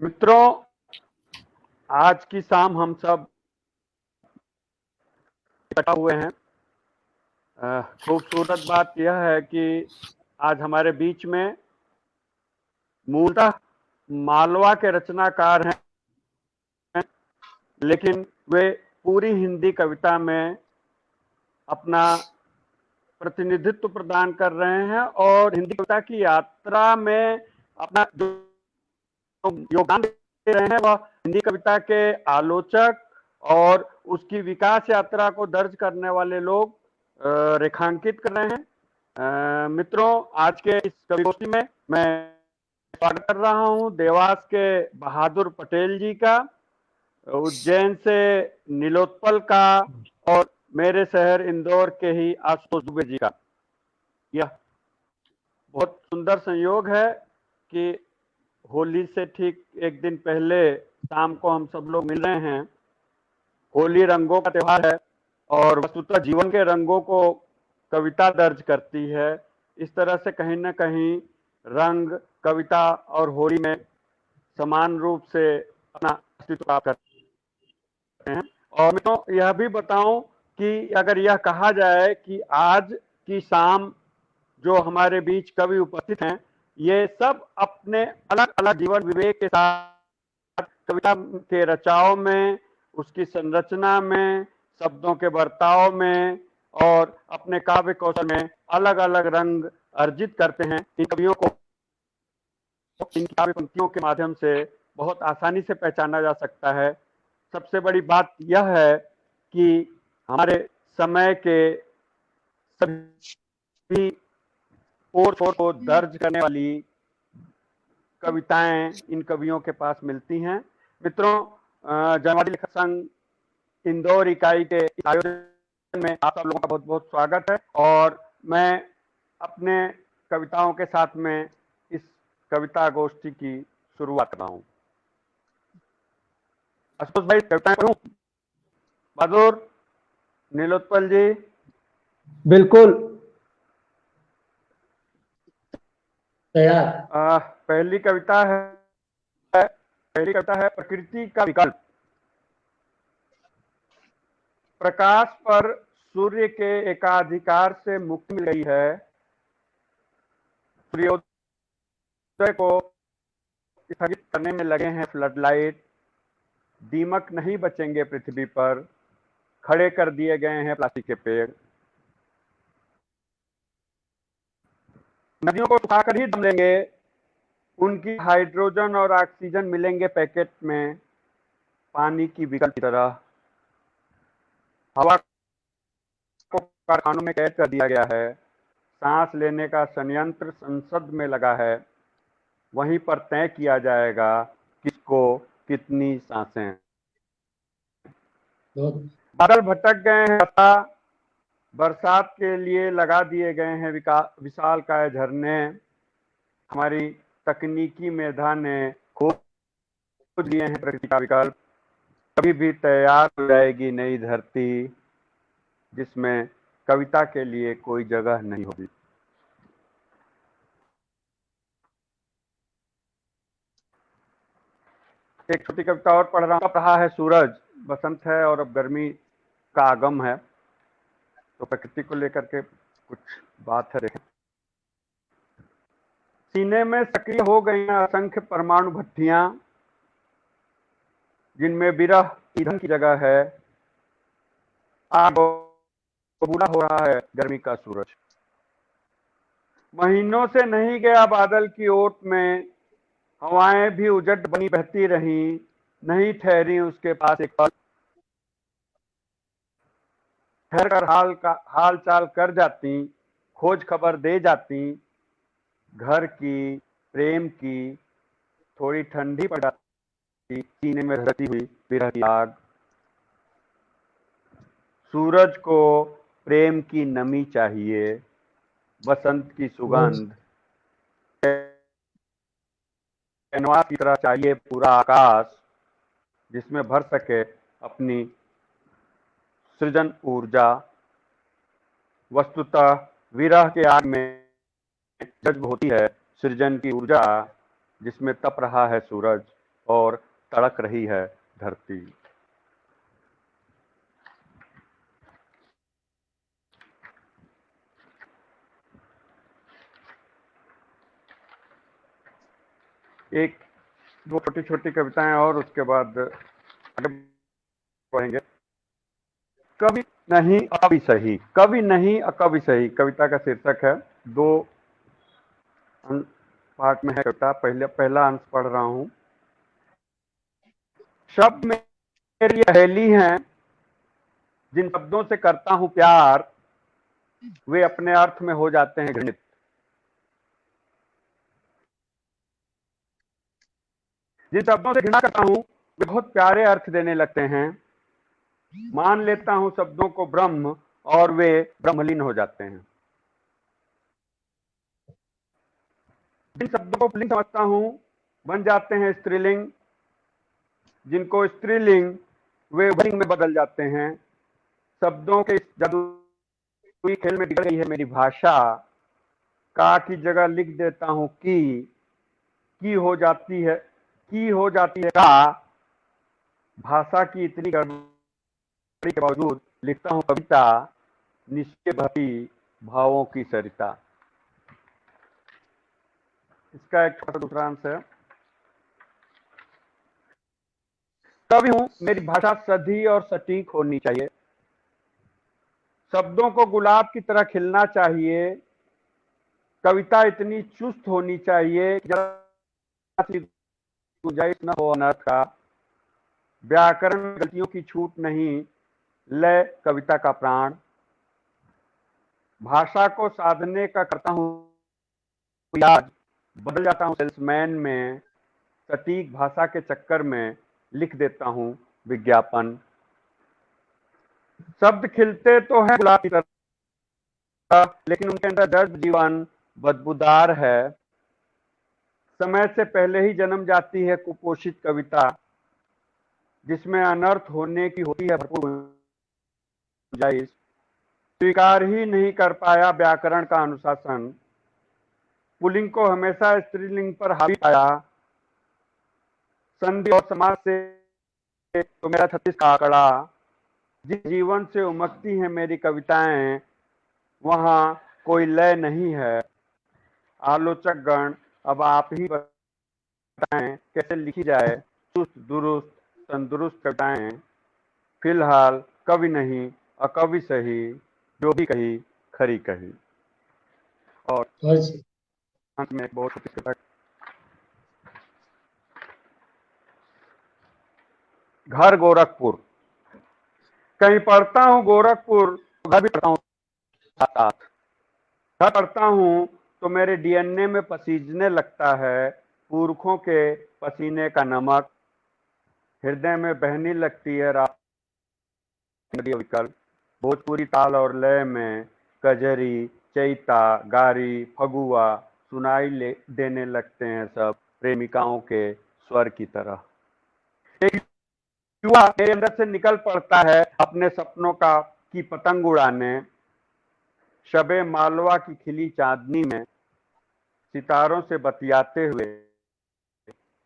मित्रों, आज की शाम हम सब इकट्ठा हुए हैं। खूबसूरत बात यह है कि आज हमारे बीच में मूलतः मालवा के रचनाकार हैं, लेकिन वे पूरी हिंदी कविता में अपना प्रतिनिधित्व प्रदान कर रहे हैं और हिंदी कविता की यात्रा में अपना जो योगदान दे रहे हैं वह हिंदी कविता के आलोचक और उसकी विकास यात्रा को दर्ज करने वाले लोग रेखांकित कर रहे हैं। मित्रों, आज के इस कविगोष्ठी में मैं स्वागत कर रहा हूं देवास के बहादुर पटेल जी का, उज्जैन से नीलोत्पल का और मेरे शहर इंदौर के ही आशुतोष दुबे जी का। यह बहुत सुंदर संयोग है कि होली से ठीक एक दिन पहले शाम को हम सब लोग मिल रहे हैं। होली रंगों का त्योहार है और वस्तुतः जीवन के रंगों को कविता दर्ज करती है। इस तरह से कहीं ना कहीं रंग कविता और होली में समान रूप से अपना अस्तित्व प्राप्त करते हैं। और मैं तो यह भी बताऊं कि अगर यह कहा जाए कि आज की शाम जो हमारे बीच कवि उपस्थित हैं, ये सब अपने अलग अलग जीवन विवेक के साथ कविता के रचाव में, उसकी संरचना में, शब्दों के बर्ताव में और अपने काव्य कौशल में अलग अलग रंग अर्जित करते हैं। इन कवियों को इन काव्य पंक्तियों के माध्यम से बहुत आसानी से पहचाना जा सकता है। सबसे बड़ी बात यह है कि हमारे समय के सभी ओर छोर को दर्ज करने वाली कविताएं इन कवियों के पास मिलती हैं। मित्रों, जनवादी लेखक संघ इंदौर इकाई के इस आयोजन में आप सब लोगों का बहुत बहुत स्वागत है और मैं अपने कविताओं के साथ में इस कविता गोष्ठी की शुरुआत कर रहा हूं। आशुतोष भाई, कविताएं पढ़ूं? बहादुर, नीलोत्पल जी। बिल्कुल तैयार। पहली कविता है प्रकृति का विकल्प। प्रकाश पर सूर्य के एकाधिकार से मुक्ति मिल गई है। सूर्योदय को स्थगित करने में लगे हैं फ्लडलाइट। दीमक नहीं बचेंगे पृथ्वी पर, खड़े कर दिए गए हैं प्लास्टिक के पेड़। नदियों को सुखाकर ही दम लेंगे, उनकी हाइड्रोजन और ऑक्सीजन मिलेंगे पैकेट में, पानी की विकल्प की तरह। हवा को कारखानों में कैद कर दिया गया है। सांस लेने का संयंत्र संसद में लगा है। वहीं पर तय किया जाएगा किसको कितनी सांसें। बादल भटक गए हैं, बरसात के लिए लगा दिए गए हैं विशालकाय झरने। हमारी तकनीकी मेधा ने खोज लिए हैं प्रकृति का विकल्प। कभी भी तैयार हो जाएगी नई धरती, जिसमें कविता के लिए कोई जगह नहीं होगी। एक छोटी कविता और पढ़ रहा हूँ। तप रहा है सूरज, बसंत है और अब गर्मी का आगम है। तो प्रकृति को लेकर के कुछ बात है, देखें। सीने में सक्रिय हो गई हैं असंख्य परमाणु भट्टियां, जिनमें विरह ईंधन की जगह है। आग बूढ़ा हो रहा है गर्मी का सूरज। महीनों से नहीं गया बादल की ओट में, हवाएं भी उजड़ बनी बहती रही, नहीं ठहरी उसके पास एक पल। ठहर कर हाल चाल कर जाती, खोज खबर दे जाती। घर की, प्रेम की, थोड़ी ठंडी पड़ जाती, सीने में धरती हुई विरह की आग। सूरज को प्रेम की नमी चाहिए, बसंत की सुगंध। कैनवास की तरह चाहिए पूरा आकाश, जिसमें भर सके अपनी सृजन ऊर्जा। वस्तुतः विरह के आग में जज्ब होती है सृजन की ऊर्जा, जिसमें तप रहा है सूरज। और तड़क रही है धरती। एक दो छोटी छोटी कविताएं और उसके बाद आगे बढ़ेंगे। कवि नहीं अकवि सही, कवि नहीं अकवि सही कविता का शीर्षक है। दो पार्ट में है कविता। पहला अंश पढ़ रहा हूं। शब्द मेरी अहेली हैं, जिन शब्दों से करता हूं प्यार, वे अपने अर्थ में हो जाते हैं घृणित। जिन शब्दों से घृणा करता हूं वे बहुत प्यारे अर्थ देने लगते हैं। मान लेता हूं शब्दों को ब्रह्म और वे ब्रह्मलीन हो जाते हैं। जिन शब्दों को पुल्लिंग समझता हूं बन जाते हैं स्त्रीलिंग। जिनको स्त्रीलिंग वे उभयलिंग में बदल जाते हैं। शब्दों के इस जादुई खेल में बिगड़ गई है मेरी भाषा। का की जगह लिख देता हूं की हो जाती है का। भाषा की इतनी गड़बड़ी के बावजूद लिखता हूं कविता, निश्चय बहती भावों की सरिता। इसका एक छोटा दूसरा अंश है। कवि हूं, मेरी भाषा सधी और सटीक होनी चाहिए। शब्दों को गुलाब की तरह खिलना चाहिए। कविता इतनी चुस्त होनी चाहिए कि गुंजाइश न हो अनर्थ का। व्याकरण में गलतियों की छूट नहीं, लय कविता का प्राण। भाषा को साधने का करता हूं याद, बदल जाता हूं सेल्समैन में। सटीक भाषा के चक्कर में लिख देता हूं विज्ञापन। शब्द खिलते तो हैं गुलाब की तरह, लेकिन उनके अंदर दर्द जीवन बदबूदार है। समय से पहले ही जन्म जाती है कुपोषित कविता, जिसमें अनर्थ होने की होती है भरपूर गुंजाइश। स्वीकार ही नहीं कर पाया व्याकरण का अनुशासन। पुल्लिंग को हमेशा स्त्रीलिंग पर हावी पाया। संधि और समाज से तो मेरा 36 का आंकड़ा। जिस जीवन से उमकती है मेरी कविताएं, वहां कोई लय नहीं है। आलोचक गण अब आप ही बताएं कैसे लिखी जाए चुस्त दुरुस्त तंदुरुस्त कविताएं। फिलहाल कवि नहीं अकवि सही, जो भी कही खरी कही। और अंत में एक बहुत छोटी कविता। घर गोरखपुर। कहीं पढ़ता हूँ गोरखपुर तो घर भी पढ़ता हूँ साथ। घर पढ़ता हूँ तो मेरे डीएनए में पसीजने लगता है पुरखों के पसीने का नमक। हृदय में बहने लगती है रात नदी विकल्प। भोजपुरी ताल और लय में कजरी चैता गारी फगुआ सुनाई देने लगते हैं सब प्रेमिकाओं के स्वर की तरह। एक युवा मेरे अंदर से निकल पड़ता है अपने सपनों का की पतंग उड़ाने। शबे मालवा की खिली चांदनी में सितारों से बतियाते हुए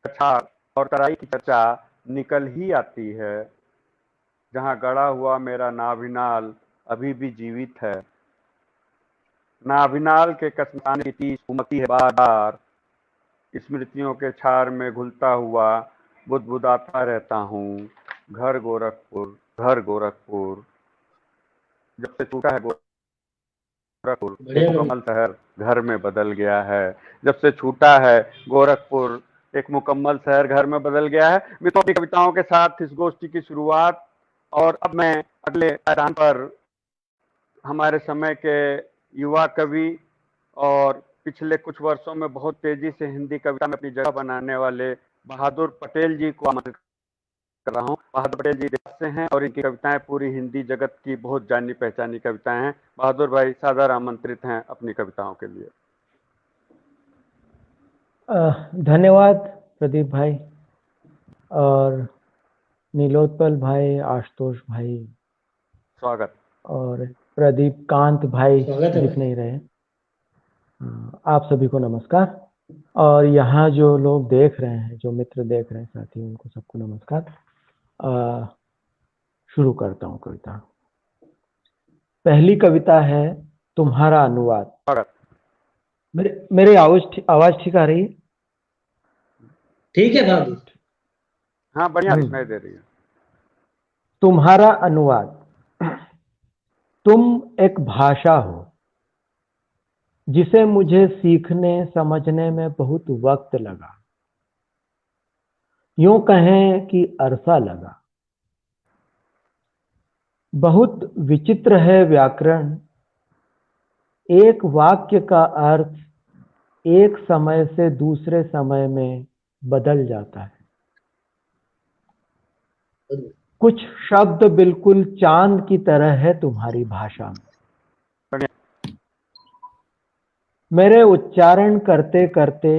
कछार और तराई की चर्चा निकल ही आती है। जहां गड़ा हुआ मेरा नाभिनाल अभी भी जीवित है। नाभिनाल के कसमसाने की तीस उमकती है बार बार। स्मृतियों के छार में घुलता हुआ बुदबुदाता रहता हूँ। घर गोरखपुर, घर गोरखपुर। जब से छूटा है गोरखपुर एक मुकम्मल शहर घर में बदल गया है। जब से छूटा है गोरखपुर एक मुकम्मल शहर घर में बदल गया है। मित्रों, अपनी कविताओं के साथ इस गोष्ठी की शुरुआत। और अब मैं अगले पायदान पर हमारे समय के युवा कवि और पिछले कुछ वर्षों में बहुत तेजी से हिंदी कविता में अपनी जगह बनाने वाले बहादुर पटेल जी को आमंत्रित कर रहा हूँ। बहादुर पटेल जी देश से हैं और इनकी कविताएं पूरी हिंदी जगत की बहुत जानी पहचानी कविताएं हैं। बहादुर भाई सादर आमंत्रित हैं अपनी कविताओं के लिए। धन्यवाद प्रदीप भाई और नीलोत्पल भाई, आशुतोष भाई, स्वागत। और प्रदीप कांत भाई दिख नहीं रहे। आप सभी को नमस्कार। और यहाँ जो लोग देख रहे हैं, जो मित्र देख रहे हैं साथी, उनको सबको नमस्कार। शुरू करता हूँ कविता। पहली कविता है तुम्हारा अनुवाद। मेरी आवाज ठीक आ रही है? ठीक है बहादुर। हाँ, बढ़िया सुनाई दे रही है। तुम्हारा अनुवाद। तुम एक भाषा हो जिसे मुझे सीखने समझने में बहुत वक्त लगा, यूं कहें कि अरसा लगा। बहुत विचित्र है व्याकरण, एक वाक्य का अर्थ एक समय से दूसरे समय में बदल जाता है। कुछ शब्द बिल्कुल चांद की तरह है तुम्हारी भाषा में। मेरे उच्चारण करते करते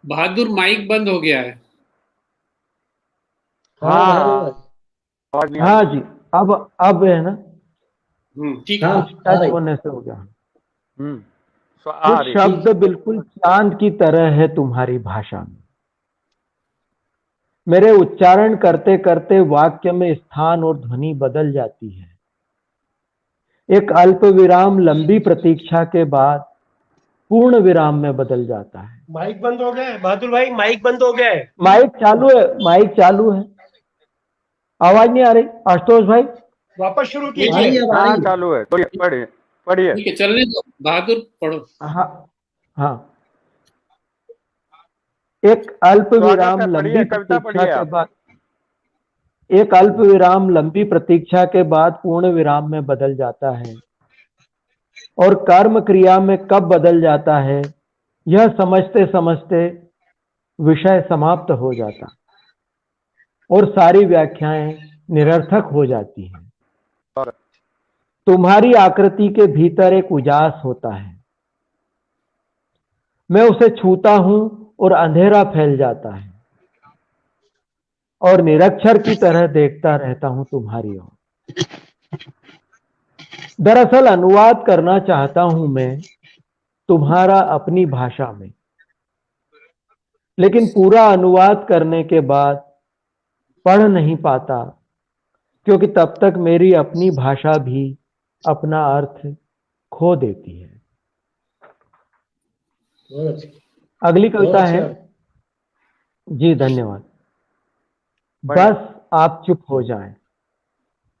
बहादुर माइक बंद हो गया है। हाँ जी, अब है ना? ठीक हाँ, कुछ टच होने से हो गया। आ कुछ शब्द बिल्कुल चांद की तरह है तुम्हारी भाषा में। मेरे उच्चारण करते करते वाक्य में स्थान और ध्वनि बदल जाती है। एक अल्प विराम लंबी प्रतीक्षा के बाद पूर्ण विराम में बदल जाता है। माइक बंद हो गया है बहादुर भाई, माइक बंद हो गया है। माइक चालू है। आवाज नहीं आ रही आशुतोष भाई? वापस शुरू कीजिए। हाँ, चालू है। पढ़िए। ठीक है, चलने दो, बहादुर पढ़ो। हाँ। एक अल्प विराम लंबी प्रतीक्षा के बाद पूर्ण विराम में बदल जाता है, और कर्म क्रिया में कब बदल जाता है यह समझते समझते विषय समाप्त हो जाता और सारी व्याख्याएं निरर्थक हो जाती हैं। तुम्हारी आकृति के भीतर एक उजास होता है, मैं उसे छूता हूं और अंधेरा फैल जाता है, और निरक्षर की तरह देखता रहता हूं तुम्हारी ओर। दरअसल अनुवाद करना चाहता हूं मैं तुम्हारा अपनी भाषा में, लेकिन पूरा अनुवाद करने के बाद पढ़ नहीं पाता, क्योंकि तब तक मेरी अपनी भाषा भी अपना अर्थ खो देती है। अगली कविता है जी, धन्यवाद। बस आप चुप हो जाएं,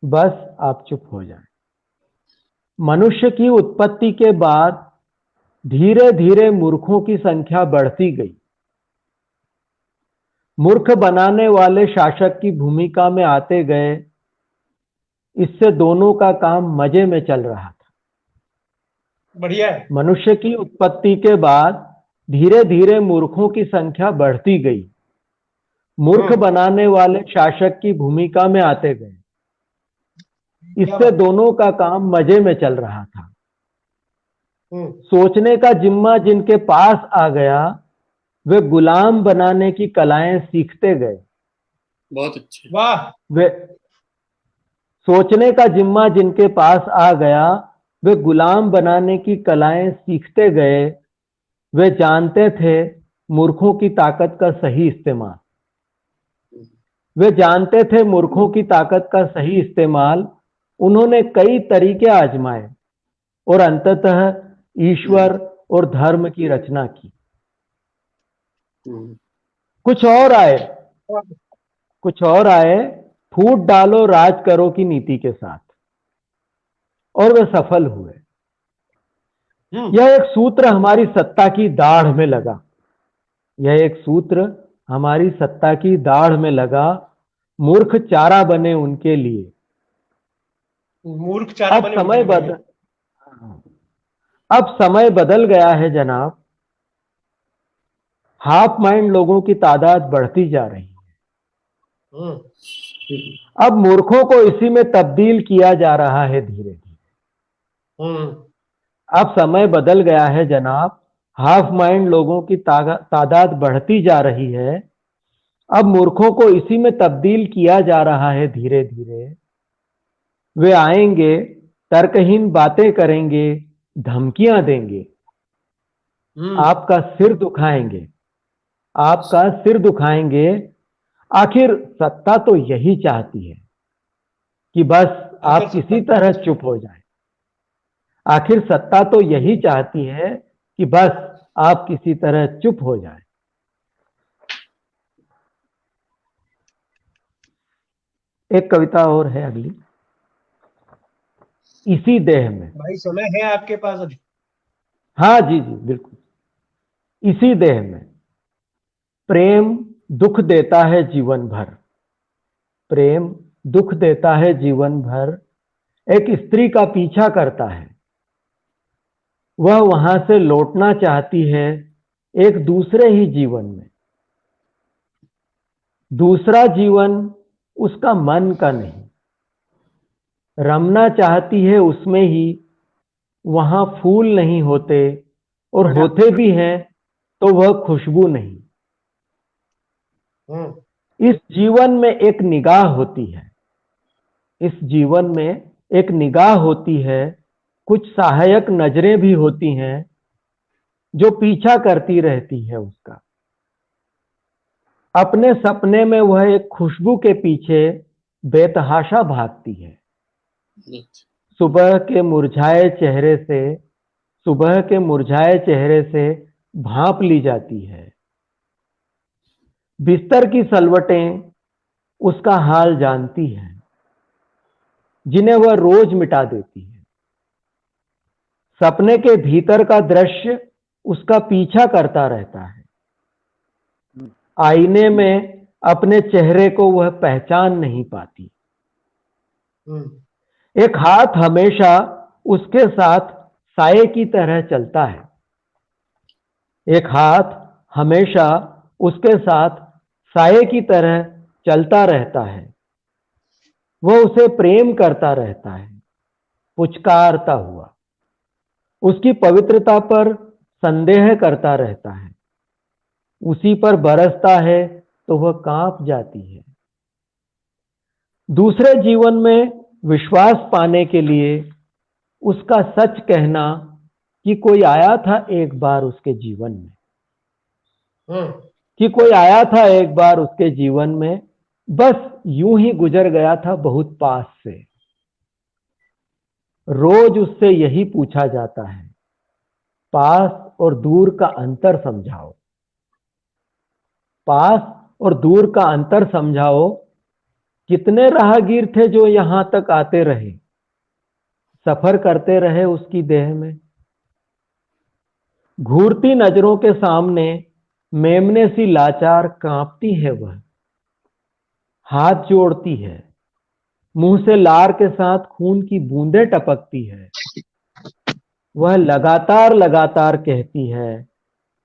बस आप चुप हो जाएं। मनुष्य की उत्पत्ति के बाद धीरे धीरे मूर्खों की संख्या बढ़ती गई। मूर्ख बनाने वाले शासक की भूमिका में आते गए, इससे दोनों का काम मजे में चल रहा था। बढ़िया है। मनुष्य की उत्पत्ति के बाद धीरे धीरे मूर्खों की संख्या बढ़ती गई। मूर्ख बनाने वाले शासक की भूमिका में आते गए, इससे दोनों का काम मजे में चल रहा था। सोचने का जिम्मा जिनके पास आ गया, वे गुलाम बनाने की कलाएं सीखते गए। बहुत अच्छे, वाह। वे सोचने का जिम्मा जिनके पास आ गया, वे गुलाम बनाने की कलाएं सीखते गए। वे जानते थे मूर्खों की ताकत का सही इस्तेमाल। वे जानते थे मूर्खों की ताकत का सही इस्तेमाल। उन्होंने कई तरीके आजमाए और अंततः ईश्वर और धर्म की रचना की। कुछ और आए, फूट डालो राज करो की नीति के साथ, और वे सफल हुए। यह एक सूत्र हमारी सत्ता की दाढ़ में लगा। मूर्ख चारा बने उनके लिए। मूर्ख चारा बने। अब समय बदल गया है जनाब। हाफ माइंड लोगों की तादाद बढ़ती जा रही है। अब मूर्खों को इसी में तब्दील किया जा रहा है धीरे धीरे। अब समय बदल गया है जनाब। हाफ माइंड लोगों की तादाद बढ़ती जा रही है। अब मूर्खों को इसी में तब्दील किया जा रहा है धीरे धीरे। वे आएंगे, तर्कहीन बातें करेंगे, धमकियां देंगे, आपका सिर दुखाएंगे, आपका सिर दुखाएंगे। आखिर सत्ता तो यही चाहती है कि बस आप किसी तरह चुप हो जाएं। आखिर सत्ता तो यही चाहती है कि बस आप किसी तरह चुप हो जाएं। एक कविता और है अगली। इसी देह में। भाई समय है आपके पास अभी? हाँ जी जी बिल्कुल। इसी देह में प्रेम दुख देता है जीवन भर। प्रेम दुख देता है जीवन भर। एक स्त्री का पीछा करता है, वह वहां से लौटना चाहती है एक दूसरे ही जीवन में। दूसरा जीवन उसका मन का नहीं, रमना चाहती है उसमें ही। वहां फूल नहीं होते, और होते भी हैं तो वह खुशबू नहीं। इस जीवन में एक निगाह होती है, इस जीवन में एक निगाह होती है। कुछ सहायक नजरें भी होती हैं जो पीछा करती रहती है उसका। अपने सपने में वह एक खुशबू के पीछे बेतहाशा भागती है। सुबह के मुरझाए चेहरे से, सुबह के मुरझाए चेहरे से भांप ली जाती है। बिस्तर की सलवटें उसका हाल जानती हैं, जिन्हें वह रोज मिटा देती है। सपने के भीतर का दृश्य उसका पीछा करता रहता है। आईने में अपने चेहरे को वह पहचान नहीं पाती। एक हाथ हमेशा उसके साथ साये की तरह चलता है। एक हाथ हमेशा उसके साथ साये की तरह चलता रहता है। वह उसे प्रेम करता रहता है, पुचकारता हुआ। उसकी पवित्रता पर संदेह करता रहता है। उसी पर बरसता है तो वह कांप जाती है। दूसरे जीवन में विश्वास पाने के लिए उसका सच कहना कि कोई आया था एक बार उसके जीवन में, कि कोई आया था एक बार उसके जीवन में, बस यूं ही गुजर गया था बहुत पास से। रोज उससे यही पूछा जाता है, पास और दूर का अंतर समझाओ, पास और दूर का अंतर समझाओ। कितने राहगीर थे जो यहां तक आते रहे, सफर करते रहे उसकी देह में। घूरती नजरों के सामने मेमने सी लाचार कांपती है वह, हाथ जोड़ती है, मुंह से लार के साथ खून की बूंदें टपकती है। वह लगातार लगातार कहती है,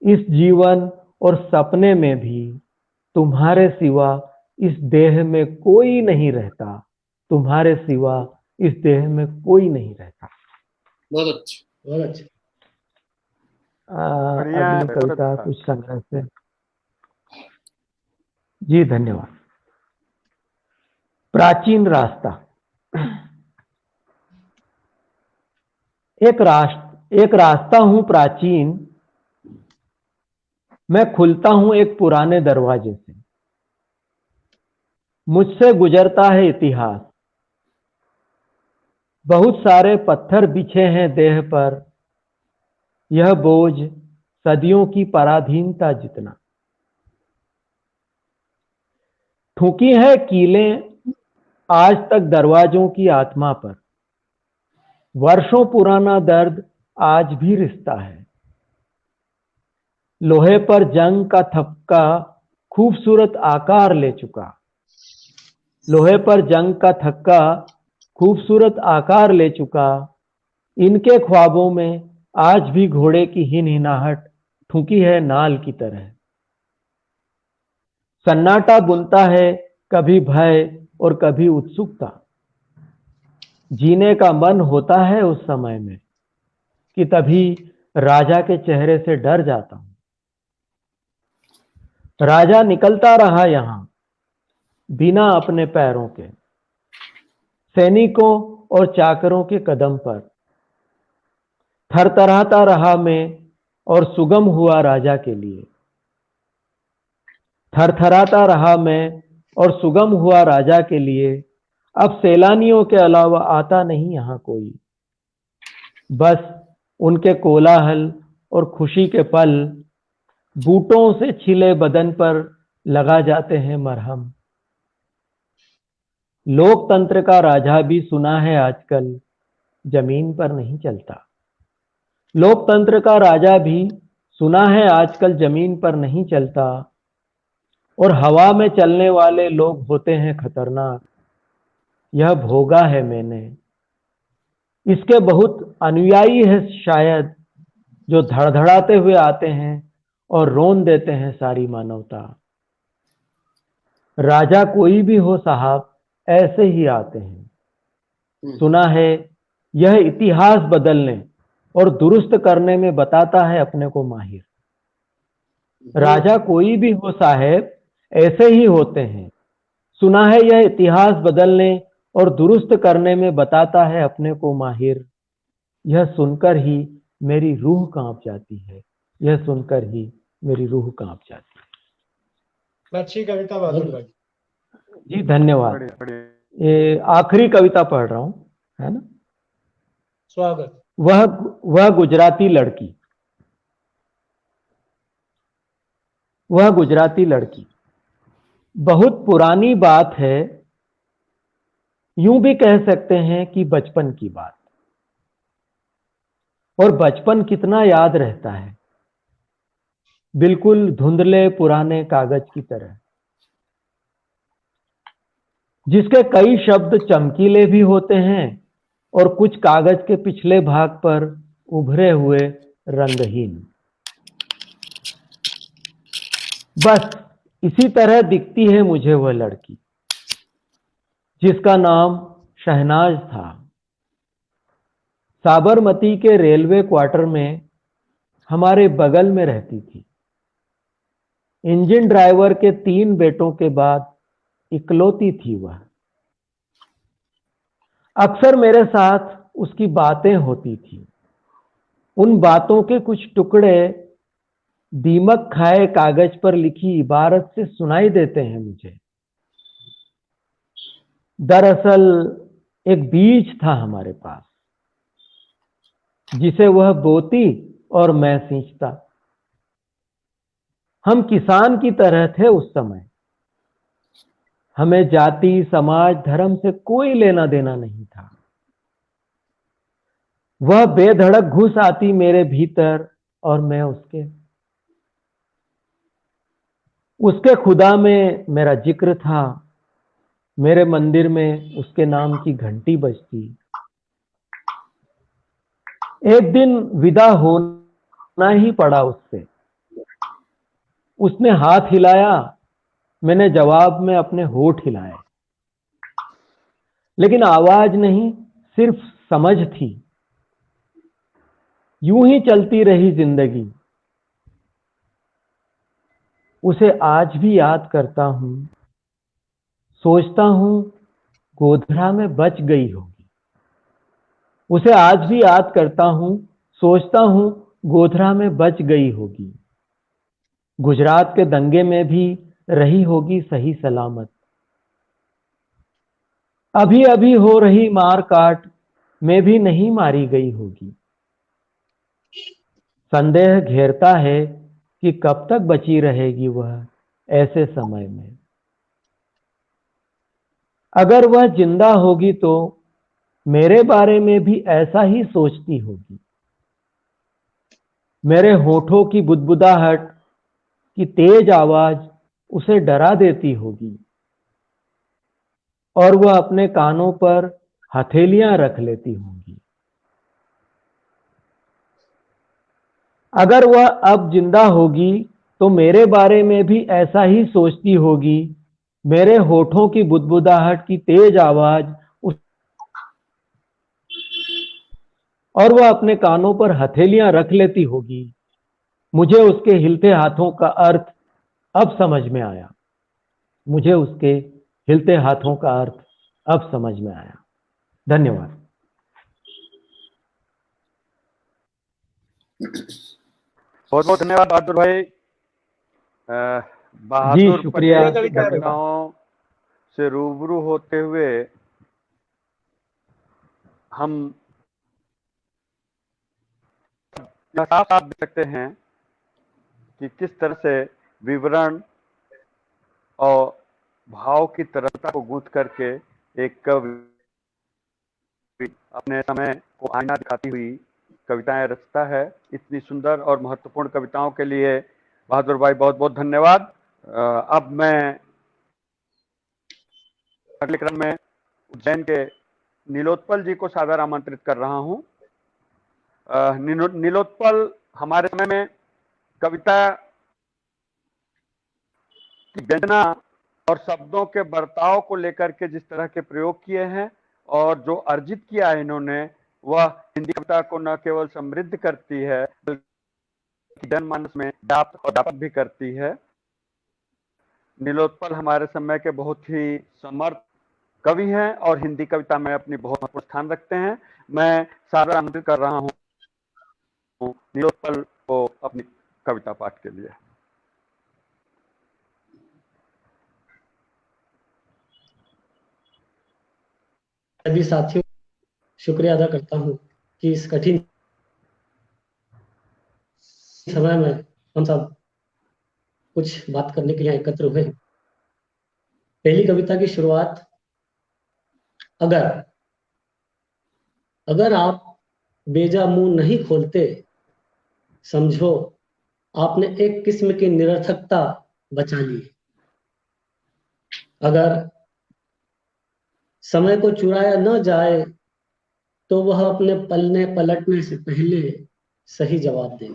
इस जीवन और सपने में भी तुम्हारे सिवा इस देह में कोई नहीं रहता, तुम्हारे सिवा इस देह में कोई नहीं रहता। बहुत अच्छा, बहुत अच्छा। अगली कविता कुछ संग्रह से। जी धन्यवाद। प्राचीन रास्ता। एक रास्ता हूं प्राचीन, मैं खुलता हूं एक पुराने दरवाजे से। मुझसे गुजरता है इतिहास, बहुत सारे पत्थर बिछे हैं देह पर। यह बोझ सदियों की पराधीनता जितना। ठुकी है कीलें आज तक दरवाजों की आत्मा पर। वर्षों पुराना दर्द आज भी रिश्ता है। लोहे पर जंग का थपका खूबसूरत आकार ले चुका। लोहे पर जंग का थक्का खूबसूरत आकार ले चुका। इनके ख्वाबों में आज भी घोड़े की हिनहिनाहट ठुकी है नाल की तरह। सन्नाटा बुनता है कभी भय और कभी उत्सुकता। जीने का मन होता है उस समय में कि तभी राजा के चेहरे से डर जाता हूं। राजा निकलता रहा यहां बिना अपने पैरों के, सैनिकों और चाकरों के कदम पर। थरथराता रहा मैं और सुगम हुआ राजा के लिए। थरथराता रहा मैं और सुगम हुआ राजा के लिए। अब सैलानियों के अलावा आता नहीं यहां कोई, बस उनके कोलाहल और खुशी के पल बूटों से छिले बदन पर लगा जाते हैं मरहम। लोकतंत्र का राजा भी सुना है आजकल जमीन पर नहीं चलता। लोकतंत्र का राजा भी सुना है आजकल जमीन पर नहीं चलता, और हवा में चलने वाले लोग होते हैं खतरनाक। यह भोगा है मैंने। इसके बहुत अनुयायी है शायद, जो धड़धड़ाते हुए आते हैं और रोन देते हैं सारी मानवता। राजा कोई भी हो साहब, ऐसे ही आते हैं। सुना है यह इतिहास बदलने और दुरुस्त करने में बताता है अपने को माहिर। राजा कोई भी हो साहेब, ऐसे ही होते हैं। सुना है यह इतिहास बदलने और दुरुस्त करने में बताता है अपने को माहिर। यह सुनकर ही मेरी रूह कांप जाती है। यह सुनकर ही मेरी रूह कांप जाती है। अच्छी कविता बहादुर भाई। जी धन्यवाद। बढ़िया बढ़िया। ये आखिरी कविता पढ़ रहा हूं, है ना। स्वागत। वह गुजराती लड़की। वह गुजराती लड़की बहुत पुरानी बात है, यूं भी कह सकते हैं कि बचपन की बात। और बचपन कितना याद रहता है, बिल्कुल धुंधले पुराने कागज की तरह, जिसके कई शब्द चमकीले भी होते हैं और कुछ कागज के पिछले भाग पर उभरे हुए रंगहीन। बस इसी तरह दिखती है मुझे वह लड़की, जिसका नाम शहनाज था। साबरमती के रेलवे क्वार्टर में हमारे बगल में रहती थी। इंजन ड्राइवर के 3 बेटों के बाद इकलौती थी वह। अक्सर मेरे साथ उसकी बातें होती थी। उन बातों के कुछ टुकड़े दीमक खाए कागज पर लिखी इबारत से सुनाई देते हैं मुझे। दरअसल एक बीज था हमारे पास, जिसे वह बोती और मैं सींचता। हम किसान की तरह थे उस समय। हमें जाति, समाज, धर्म से कोई लेना देना नहीं था। वह बेधड़क घुस आती मेरे भीतर और मैं उसके। उसके खुदा में मेरा जिक्र था। मेरे मंदिर में उसके नाम की घंटी बजती। एक दिन विदा होना ही पड़ा उससे। उसने हाथ हिलाया, मैंने जवाब में अपने होठ हिलाए, लेकिन आवाज नहीं, सिर्फ समझ थी। यूं ही चलती रही जिंदगी। उसे आज भी याद करता हूं, सोचता हूं गोधरा में बच गई होगी। उसे आज भी याद करता हूं, सोचता हूं गोधरा में बच गई होगी। गुजरात के दंगे में भी रही होगी सही सलामत। अभी अभी हो रही मार काट में भी नहीं मारी गई होगी। संदेह घेरता है कि कब तक बची रहेगी वह ऐसे समय में। अगर वह जिंदा होगी तो मेरे बारे में भी ऐसा ही सोचती होगी। मेरे होठों की बुदबुदाहट की तेज आवाज उसे डरा देती होगी और वह अपने कानों पर हथेलियां रख लेती होंगी। अगर वह अब जिंदा होगी तो मेरे बारे में भी ऐसा ही सोचती होगी। मेरे होठों की बुदबुदाहट की तेज आवाज और वह अपने कानों पर हथेलियां रख लेती होगी। मुझे उसके हिलते हाथों का अर्थ अब समझ में आया। मुझे उसके हिलते हाथों का अर्थ अब समझ में आया। धन्यवाद। बहुत बहुत धन्यवाद बहादुर भाई। जी बहादुर शुक्रिया। पटेल की कविताओं से रूबरू होते हुए हम साफ साफ देख सकते हैं कि किस तरह से विवरण और भाव की तरलता को गूंथ करके एक कवि अपने समय को आईना दिखाती हुई कविताएं रचता है। इतनी सुंदर और महत्वपूर्ण कविताओं के लिए बहादुर भाई बहुत बहुत धन्यवाद। अब मैं अगले क्रम में उज्जैन के नीलोत्पल जी को सादर आमंत्रित कर रहा हूं। नीलोत्पल हमारे समय में कविता की व्यंजना और शब्दों के बर्ताव को लेकर के जिस तरह के प्रयोग किए हैं और जो अर्जित किया है इन्होंने, वह हिंदी कविता को न केवल समृद्ध करती है बल्कि जनमानस में व्यापक भी करती है। नीलोत्पल हमारे समय के बहुत ही समर्थ कवि हैं और हिंदी कविता में अपनी बहुत महत्वपूर्ण स्थान रखते हैं। मैं सादर आमंत्रित कर रहा हूं नीलोत्पल को अपनी कविता पाठ के लिए। सभी साथियों शुक्रिया अदा करता हूं कि इस कठिन समय में हम सब कुछ बात करने के लिए एकत्र हुए। पहली कविता की शुरुआत, अगर आप बेजा मुंह नहीं खोलते, समझो आपने एक किस्म की निरर्थकता बचा ली। अगर समय को चुराया न जाए तो वह अपने पलने पलटने से पहले सही जवाब दे।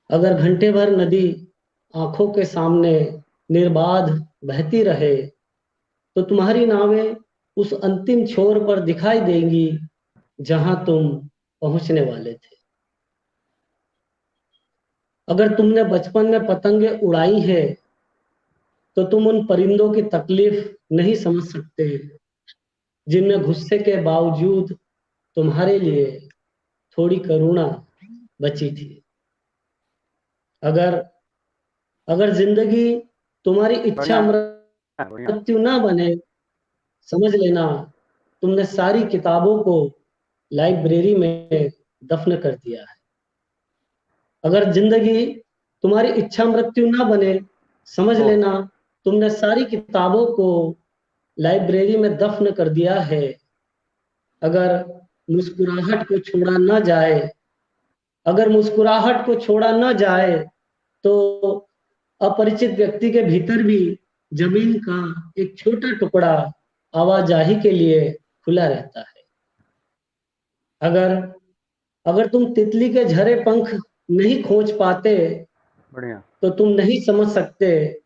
अगर घंटे भर नदी आंखों के सामने निर्बाध बहती रहे तो तुम्हारी नावें उस अंतिम छोर पर दिखाई देंगी जहां तुम पहुंचने वाले थे। अगर तुमने बचपन में पतंगे उड़ाई है तो तुम उन परिंदों की तकलीफ नहीं समझ सकते जिनमें गुस्से के बावजूद तुम्हारे लिए थोड़ी करुणा बची थी। अगर जिंदगी तुम्हारी इच्छा मृत्यु ना बने, समझ लेना तुमने सारी किताबों को लाइब्रेरी में दफन कर दिया है। अगर जिंदगी तुम्हारी इच्छा मृत्यु ना बने, समझ लेना तुमने सारी किताबों को लाइब्रेरी में दफन कर दिया है। अगर मुस्कुराहट को छोड़ा ना जाए, अगर मुस्कुराहट को छोड़ा ना जाए तो अपरिचित व्यक्ति के भीतर भी जमीन का एक छोटा टुकड़ा आवाजाही के लिए खुला रहता है। अगर तुम तितली के झरे पंख नहीं खोज पाते, बढ़िया, तो तुम नहीं समझ सकते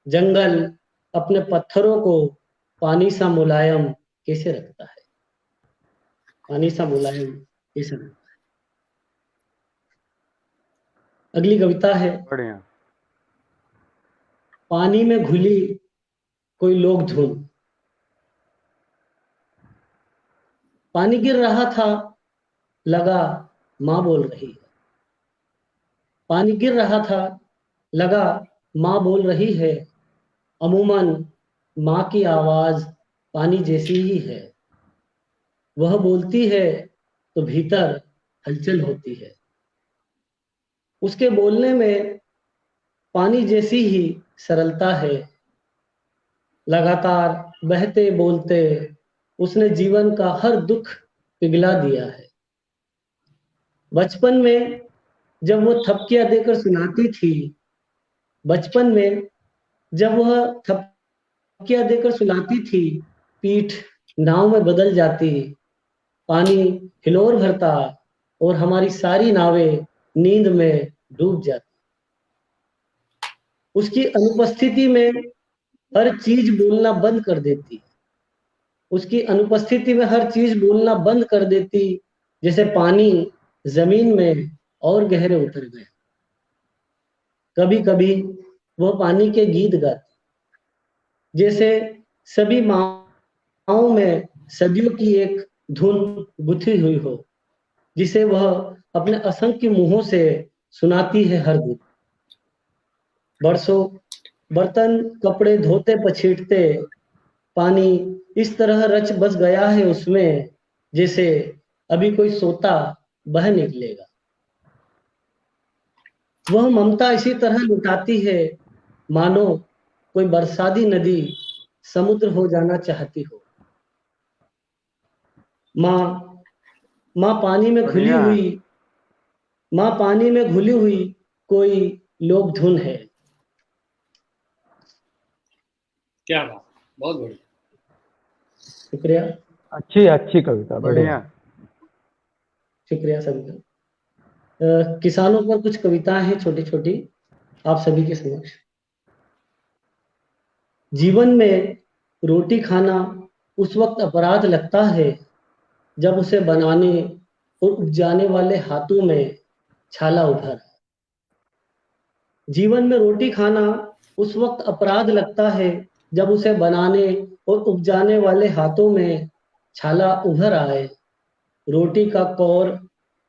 जंगल अपने पत्थरों को पानी सा मुलायम कैसे रखता है। पानी सा मुलायम कैसे रखता है। अगली कविता है, बढ़िया। पानी में घुली कोई लोक धुन। पानी गिर रहा था, लगा माँ बोल रही है। पानी गिर रहा था, लगा माँ बोल रही है। अमूमन माँ की आवाज पानी जैसी ही है। वह बोलती है तो भीतर हलचल होती है। उसके बोलने में पानी जैसी ही सरलता है। लगातार बहते बोलते उसने जीवन का हर दुख पिघला दिया है। बचपन में जब वो थपकियां देकर सुनाती थी, बचपन में जब वह थपकियां देकर सुनाती थी, पीठ नाव में बदल जाती, पानी हिलोर भरता और हमारी सारी नावें नींद में डूब जाती। उसकी अनुपस्थिति में हर चीज बोलना बंद कर देती। उसकी अनुपस्थिति में हर चीज बोलना बंद कर देती, जैसे पानी जमीन में और गहरे उतर गए। कभी कभी वह पानी के गीत गाती, जैसे सभी माओ में सदियों की एक धुन गुथी हुई हो, जिसे वह अपने असंख्य मुंहों से सुनाती है हर दिन। बरसों बर्तन कपड़े धोते पछीटते पानी इस तरह रच बस गया है उसमें, जैसे अभी कोई सोता बह निकलेगा। वह ममता इसी तरह लुटाती है मानो कोई बरसाती नदी समुद्र हो जाना चाहती हो। माँ पानी में घुली बढ़िया है। हुई, माँ पानी में घुली हुई कोई लोक धुन है। क्या बात, बहुत बढ़िया। शुक्रिया। अच्छी कविता, बढ़िया। बढ़िया। शुक्रिया सभी का। किसानों पर कुछ कविताएं हैं छोटी छोटी आप सभी के समक्ष। जीवन में रोटी खाना उस वक्त अपराध लगता है जब उसे बनाने और उपजाने वाले हाथों में छाला उभर। जीवन में रोटी खाना उस वक्त अपराध लगता है जब उसे बनाने और उपजाने वाले हाथों में छाला उभर आए। रोटी का कौर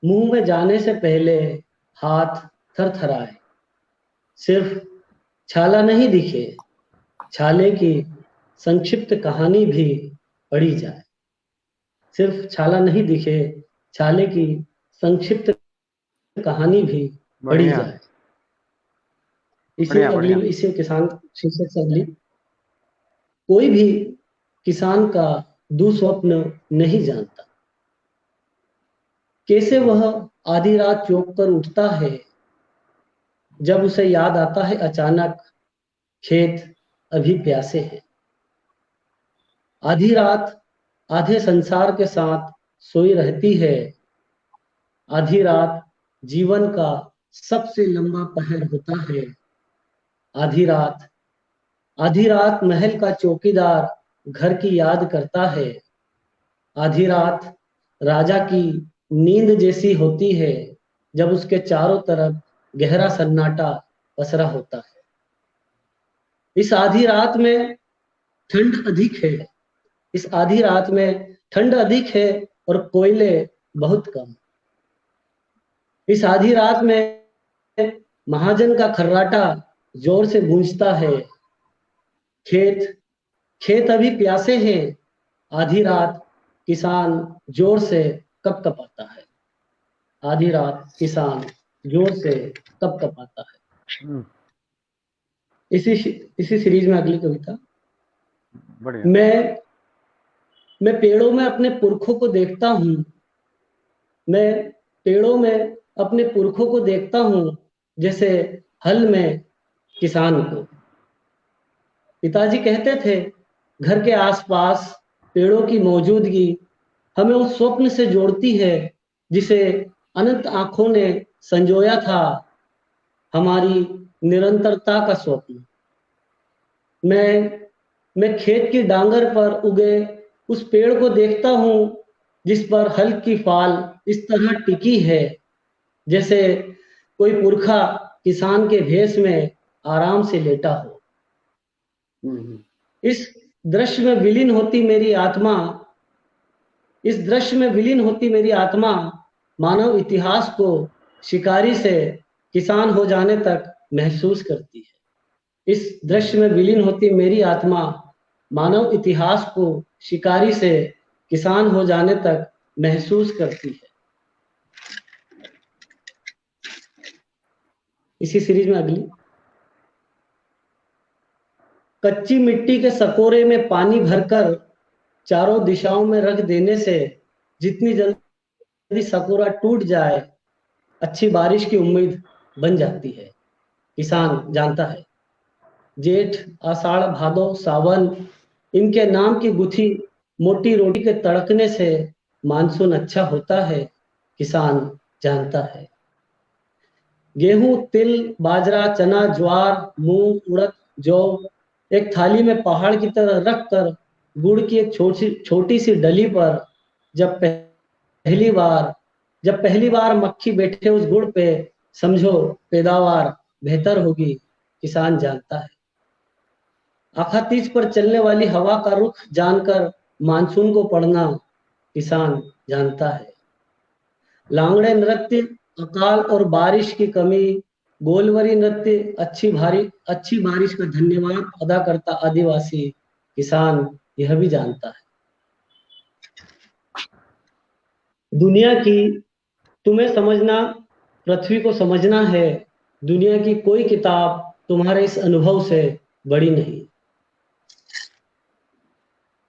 मुंह में जाने से पहले हाथ थरथराए। सिर्फ छाला नहीं दिखे, छाले की संक्षिप्त कहानी भी पढ़ी जाए। सिर्फ छाला नहीं दिखे, छाले की संक्षिप्त कहानी भी पढ़ी बढ़िया जाए। इसे बढ़िया अगली, बढ़िया। इसे किसान शीर्षक से अगली। कोई भी किसान का दुस्वप्न नहीं जानता, कैसे वह आधी रात चौंक कर उठता है जब उसे याद आता है अचानक खेत अभी प्यासे हैं। आधी रात आधे संसार के साथ सोई रहती है। आधी रात जीवन का सबसे लंबा पहर होता है। आधी रात महल का चौकीदार घर की याद करता है। आधी रात राजा की नींद जैसी होती है जब उसके चारों तरफ गहरा सन्नाटा पसरा होता है। इस आधी रात में ठंड अधिक है, इस आधी रात में ठंड अधिक है और कोयले बहुत कम। इस आधी रात में महाजन का खर्राटा जोर से गूंजता है। खेत अभी प्यासे हैं। आधी रात किसान जोर से कपकपाता है। आधी रात किसान जोर से कपकपाता है। इसी सीरीज में अगली कविता। बढ़िया। मैं पेड़ों में अपने पुरखों को देखता हूँ। मैं पेड़ों में अपने पुरखों को देखता हूँ जैसे हल में किसान को। पिताजी कहते थे घर के आसपास पेड़ों की मौजूदगी हमें उस स्वप्न से जोड़ती है जिसे अनंत आंखों ने संजोया था, हमारी निरंतरता का स्वप्न। मैं खेत की डांगर पर उगे उस पेड़ को देखता हूँ जिस पर हल की फाल इस तरह टिकी है जैसे कोई पुरखा किसान के भेष में आराम से लेटा हो। इस दृश्य में विलीन होती मेरी आत्मा, इस दृश्य में विलीन होती मेरी आत्मा मानव इतिहास को शिकारी से किसान हो जाने तक महसूस करती है। इस दृश्य में विलीन होती मेरी आत्मा मानव इतिहास को शिकारी से किसान हो जाने तक महसूस करती है। इसी सीरीज में अगली। कच्ची मिट्टी के सकोरे में पानी भरकर चारों दिशाओं में रख देने से जितनी जल्दी सकोरा टूट जाए अच्छी बारिश की उम्मीद बन जाती है। किसान जानता है जेठ आषाढ़ भादो सावन इनके नाम की गुथी मोटी रोटी के तड़कने से मानसून अच्छा होता है। किसान जानता है गेहूं तिल बाजरा चना ज्वार मूंग उड़द जौ एक थाली में पहाड़ की तरह रखकर गुड़ की एक छोटी सी डली पर जब पहली बार मक्खी बैठे उस गुड़ पे, समझो पैदावार बेहतर होगी, किसान जानता है। आखातीज पर चलने वाली हवा का रुख जानकर मानसून को पढ़ना किसान जानता है। लांगड़े नृत्य, अकाल और बारिश की कमी, गोलवरी नृत्य, अच्छी बारिश का धन्यवाद अदा करता आदिवासी किसान यह भी जानता है। दुनिया की तुम्हें समझना, पृथ्वी को समझना है। दुनिया की कोई किताब तुम्हारे इस अनुभव से बड़ी नहीं।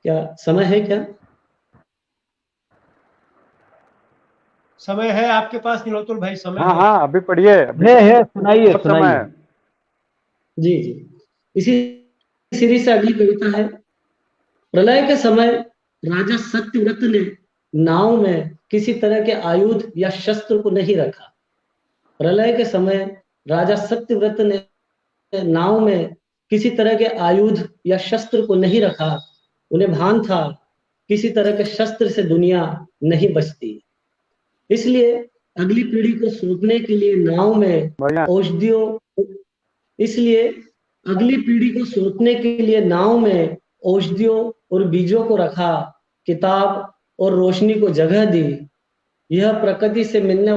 क्या समय है? क्या समय है आपके पास नीलोत्पल भाई? समय हाँ है? हाँ, अभी पढ़िए, अभी है सुनाइए बहुत समय सुनाइए। है। जी जी, इसी सीरीज से अगली कविता है। प्रलय के समय राजा सत्यव्रत ने नाव में किसी तरह के आयुध या शस्त्र को नहीं रखा। प्रलय के समय राजा सत्यव्रत ने नाव में किसी तरह के आयुध या शस्त्र को नहीं रखा। उन्हें भान था किसी तरह के शस्त्र से दुनिया नहीं बचती, इसलिए अगली पीढ़ी को सौंपने के लिए नाव में बढ़िया। औषधियों इसलिए अगली पीढ़ी को सौंपने के लिए नाव में औषधियों और बीजों को रखा, किताब और रोशनी को जगह दी। यह प्रकृति से मिलने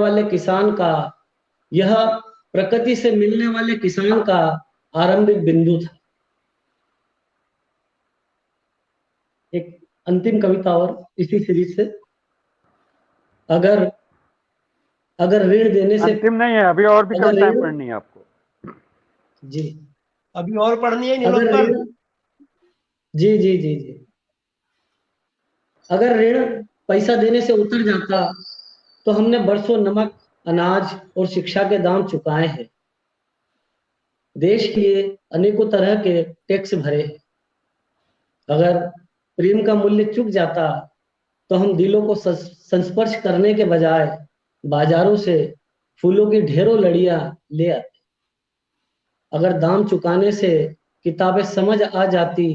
वाले किसान का आरंभिक बिंदु था। एक अंतिम कविता और इसी सीरीज से। अगर ऋण देने से अंतिम नहीं है, अभी और भी अगर कविताएं ऋण पढ़नी है आपको। जी अभी और पढ़नी है अगर नीलोत्पल? ऋण जी जी जी जी अगर ऋण पैसा देने से उतर जाता तो हमने बरसों नमक, अनाज और शिक्षा के दाम चुकाए हैं। देश के लिए अनेकों तरह के टैक्स भरे हैं। अगर प्रेम का मूल्य चुक जाता तो हम दिलों को संस्पर्श करने के बजाय बाजारों से फूलों की ढेरों लड़ियां ले आते। अगर दाम चुकाने से किताबें समझ आ जाती